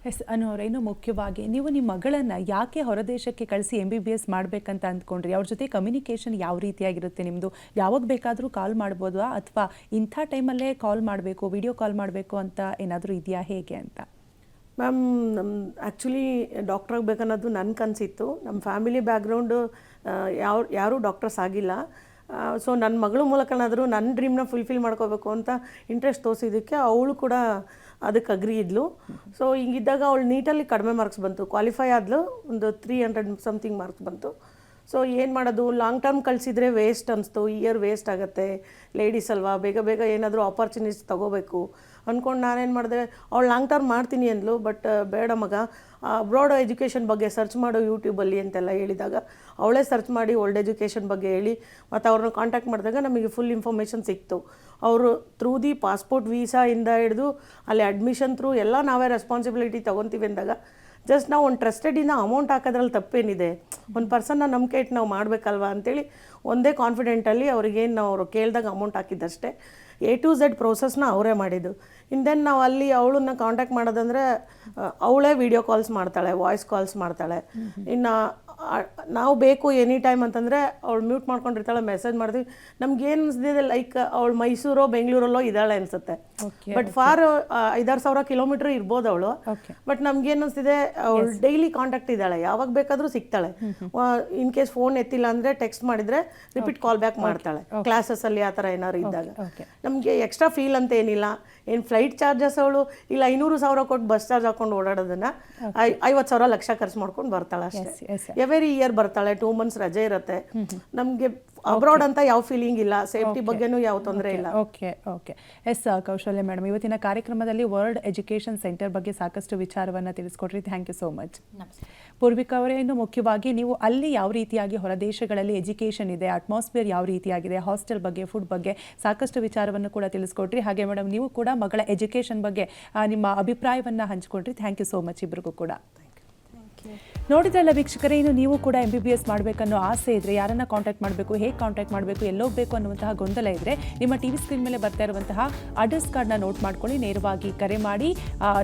ಎಸ್ ಅನು ಅವರೇ, ಇನ್ನು ಮುಖ್ಯವಾಗಿ ನೀವು ನಿಮ್ಮ ಮಗಳನ್ನು ಯಾಕೆ ಹೊರದೇಶಕ್ಕೆ ಕಳಿಸಿ MBBS ಮಾಡಬೇಕಂತ ಅಂದ್ಕೊಂಡ್ರಿ? ಅವ್ರ ಜೊತೆ ಕಮ್ಯುನಿಕೇಷನ್ ಯಾವ ರೀತಿಯಾಗಿರುತ್ತೆ ನಿಮ್ಮದು? ಯಾವಾಗ ಬೇಕಾದರೂ ಕಾಲ್ ಮಾಡ್ಬೋದಾ, ಅಥವಾ ಇಂಥ ಟೈಮಲ್ಲೇ ಕಾಲ್ ಮಾಡಬೇಕು, ವಿಡಿಯೋ ಕಾಲ್ ಮಾಡಬೇಕು ಅಂತ ಏನಾದರೂ ಇದೆಯಾ, ಹೇಗೆ ಅಂತ? ಮ್ಯಾಮ್, ಆ್ಯಕ್ಚುಲಿ ಡಾಕ್ಟ್ರ್ ಆಗಬೇಕನ್ನೋದು ನನ್ನ ಕನಸಿತ್ತು. ನಮ್ಮ ಫ್ಯಾಮಿಲಿ ಬ್ಯಾಕ್ಗ್ರೌಂಡು ಯಾರೂ ಡಾಕ್ಟರ್ಸ್ ಆಗಿಲ್ಲ. ಸೊ ನನ್ನ ಮಗಳ ಮೂಲಕನಾದರೂ ನನ್ನ ಡ್ರೀಮ್ನ ಫುಲ್ಫಿಲ್ ಮಾಡ್ಕೋಬೇಕು ಅಂತ ಇಂಟ್ರೆಸ್ಟ್ ತೋರಿಸಿದ್ದಕ್ಕೆ ಅವಳು ಕೂಡ ಅದಕ್ಕೆ ಅಗ್ರಿ ಇದ್ಲು. ಸೊ ಹಿಂಗಿದ್ದಾಗ ಅವಳು ನೀಟಲ್ಲಿ ಕಡಿಮೆ ಮಾರ್ಕ್ಸ್ ಬಂತು, ಕ್ವಾಲಿಫೈ ಆದ್ಲು, ಒಂದು 300 ಸಮಥಿಂಗ್ ಮಾರ್ಕ್ಸ್ ಬಂತು. ಸೊ ಏನು ಮಾಡೋದು, ಲಾಂಗ್ ಟರ್ಮ್ ಕಳಿಸಿದ್ರೆ ವೇಸ್ಟ್ ಅನಿಸ್ತು, ಇಯರ್ ವೇಸ್ಟ್ ಆಗುತ್ತೆ, ಲೇಡೀಸ್ ಅಲ್ವಾ, ಬೇಗ ಏನಾದರೂ ಆಪರ್ಚುನಿಟೀಸ್ ತೊಗೋಬೇಕು ಅಂದ್ಕೊಂಡು ನಾನೇನು ಮಾಡಿದೆ, ಅವಳು ಲಾಂಗ್ ಟರ್ಮ್ ಮಾಡ್ತೀನಿ ಅಂದ್ಲು. ಬಟ್ ಬೇಡ ಮಗ, ಅಬ್ರಾಡ್ ಎಜುಕೇಷನ್ ಬಗ್ಗೆ ಸರ್ಚ್ ಮಾಡು ಯೂಟ್ಯೂಬಲ್ಲಿ ಅಂತೆಲ್ಲ ಹೇಳಿದಾಗ ಅವಳೇ ಸರ್ಚ್ ಮಾಡಿ ಓಲ್ಡ್ ಎಜುಕೇಷನ್ ಬಗ್ಗೆ ಹೇಳಿ ಮತ್ತು ಅವ್ರನ್ನ ಕಾಂಟ್ಯಾಕ್ಟ್ ಮಾಡಿದಾಗ ನಮಗೆ ಫುಲ್ ಇನ್ಫಾರ್ಮೇಷನ್ ಸಿಕ್ತು. ಅವರು ಥ್ರೂ ದಿ ಪಾಸ್ಪೋರ್ಟ್ ವೀಸಾಯಿಂದ ಹಿಡಿದು ಅಲ್ಲಿ ಅಡ್ಮಿಷನ್ ಥ್ರೂ ಎಲ್ಲ ನಾವೇ ರೆಸ್ಪಾನ್ಸಿಬಿಲಿಟಿ ತೊಗೊತೀವಿ ಅಂದಾಗ ಜಸ್ಟ್ ನಾವು ಒಂದು ಟ್ರಸ್ಟೆಡಿನ ಅಮೌಂಟ್ ಹಾಕೋದ್ರಲ್ಲಿ ತಪ್ಪೇನಿದೆ, ಒಂದು ಪರ್ಸನ್ನ ನಂಬಿಕೆ ಇಟ್ಟು ನಾವು ಮಾಡಬೇಕಲ್ವ ಅಂತೇಳಿ ಒಂದೇ ಕಾನ್ಫಿಡೆಂಟಲ್ಲಿ ಅವ್ರಿಗೇನು ನಾವು ಅವರು ಕೇಳಿದಾಗ ಅಮೌಂಟ್ ಹಾಕಿದ್ದಷ್ಟೇ. A to Z ಪ್ರೋಸೆಸ್ನ ಅವರೇ ಮಾಡಿದ್ದು. ಇನ್ ದೆನ್ ನಾವು ಅಲ್ಲಿ ಅವಳನ್ನ ಕಾಂಟ್ಯಾಕ್ಟ್ ಮಾಡೋದಂದರೆ ಅವಳೇ ವಿಡಿಯೋ ಕಾಲ್ಸ್ ಮಾಡ್ತಾಳೆ, ವಾಯ್ಸ್ ಕಾಲ್ಸ್ ಮಾಡ್ತಾಳೆ. ಇನ್ನು ನಾವು ಬೇಕು ಎನಿ ಟೈಮ್ ಅಂತಂದರೆ ಅವಳು ಮ್ಯೂಟ್ ಮಾಡ್ಕೊಂಡಿರ್ತಾಳೆ, ಮೆಸೇಜ್ ಮಾಡ್ತೀವಿ. ನಮ್ಗೇನು ಅನಿಸ್ತಿದೆ, ಲೈಕ್ ಅವಳು ಮೈಸೂರೋ ಬೆಂಗಳೂರಲ್ಲೋ ಇದ್ದಾಳೆ ಅನಿಸುತ್ತೆ. ಬಟ್ ಫಾರ್ 5,000 ಕಿಲೋಮೀಟ್ರ್ ಇರ್ಬೋದು ಅವಳು. ಬಟ್ ನಮ್ಗೇನು ಅನಿಸ್ತಿದೆ, ಅವಳು ಡೈಲಿ ಕಾಂಟ್ಯಾಕ್ಟ್ ಇದ್ದಾಳೆ, ಯಾವಾಗ ಬೇಕಾದರೂ ಸಿಗ್ತಾಳೆ. ಇನ್ ಕೇಸ್ ಫೋನ್ ಎತ್ತಿಲ್ಲ ಅಂದರೆ ಟೆಕ್ಸ್ಟ್ ಮಾಡಿದರೆ ರಿಪೀಟ್ ಕಾಲ್ ಬ್ಯಾಕ್ ಮಾಡ್ತಾಳೆ, ಕ್ಲಾಸಸ್ಸಲ್ಲಿ ಆ ಥರ ಏನಾದ್ರು ಇದ್ದಾಗ. ನಮಗೆ ಎಕ್ಸ್ಟ್ರಾ ಫೀಲ್ ಅಂತ ಏನಿಲ್ಲ. ಏನು ಫ್ಲೈಟ್ ಚಾರ್ಜಸ್ ಅವಳು ಇಲ್ಲ 500,000 ಕೊಟ್ಟು ಬಸ್ ಚಾರ್ಜ್ ಹಾಕೊಂಡು ಓಡಾಡೋದನ್ನು 50,000 ಲಕ್ಷ ಖರ್ಚು ಮಾಡ್ಕೊಂಡು ಬರ್ತಾಳೆ ಅಷ್ಟೇ. ಎವ್ರಿ ಇಯರ್ ಬರ್ತಾಳೆ, 2 months ರಜೆ ಇರುತ್ತೆ. ನಮಗೆ ಅಬ್ರಾಡ್ ಅಂತ ಯಾವ ಫೀಲಿಂಗ್ ಇಲ್ಲ, ಸೇಫ್ಟಿ ಬಗ್ಗೆನೂ ಯಾವ ತೊಂದರೆ ಇಲ್ಲ. ಓಕೆ ಎಸ್ ಕೌಶಲ್ಯ ಮೇಡಮ್, ಇವತ್ತಿನ ಕಾರ್ಯಕ್ರಮದಲ್ಲಿ ವರ್ಲ್ಡ್ ಎಜುಕೇಷನ್ ಸೆಂಟರ್ ಬಗ್ಗೆ ಸಾಕಷ್ಟು ವಿಚಾರವನ್ನು ತಿಳಿಸ್ಕೊಟ್ರಿ. Thank you so much. Purvika ಅವರೇ, ಇನ್ನು ಮುಖ್ಯವಾಗಿ ನೀವು ಅಲ್ಲಿ ಯಾವ ರೀತಿಯಾಗಿ ಹೊರದೇಶಗಳಲ್ಲಿ ಎಜುಕೇಷನ್ ಇದೆ, ಅಟ್ಮಾಸ್ಫಿಯರ್ ಯಾವ ರೀತಿಯಾಗಿದೆ, ಹಾಸ್ಟೆಲ್ ಬಗ್ಗೆ, ಫುಡ್ ಬಗ್ಗೆ ಸಾಕಷ್ಟು ವಿಚಾರವನ್ನು ಕೂಡ ತಿಳಿಸ್ಕೊಟ್ರಿ. ಹಾಗೆ ಮೇಡಮ್, ನೀವು ಕೂಡ ಮಗಳ ಎಜುಕೇಷನ್ ಬಗ್ಗೆ ನಿಮ್ಮ ಅಭಿಪ್ರಾಯವನ್ನು ಹಂಚಿಕೊಟ್ರಿ. ಥ್ಯಾಂಕ್ ಯು ಸೋ ಮಚ್ ಇಬ್ಬರಿಗೂ ಕೂಡ. ನೋಡಿದ್ರಲ್ಲ ವೀಕ್ಷಕರೇ, ಇನ್ನು ನೀವು ಕೂಡ MBBS ಮಾಡಬೇಕನ್ನೋ ಆಸೆ ಇದ್ದರೆ ಯಾರನ್ನು ಕಾಂಟ್ಯಾಕ್ಟ್ ಮಾಡಬೇಕು, ಹೇಗೆ ಕಾಂಟ್ಯಾಕ್ಟ್ ಮಾಡಬೇಕು, ಎಲ್ಲೋಗಬೇಕು ಅನ್ನುವಂತಹ ಗೊಂದಲ ಇದ್ದರೆ ನಿಮ್ಮ TV ಸ್ಕ್ರೀನ್ ಮೇಲೆ ಬರ್ತಾ ಇರುವಂತಹ ಅಡ್ರೆಸ್ ಕಾರ್ಡ್ನ ನೋಟ್ ಮಾಡ್ಕೊಳ್ಳಿ, ನೇರವಾಗಿ ಕರೆ ಮಾಡಿ,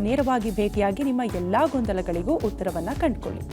ನೇರವಾಗಿ ಭೇಟಿಯಾಗಿ ನಿಮ್ಮ ಎಲ್ಲ ಗೊಂದಲಗಳಿಗೂ ಉತ್ತರವನ್ನು ಕಂಡುಕೊಳ್ಳಿ.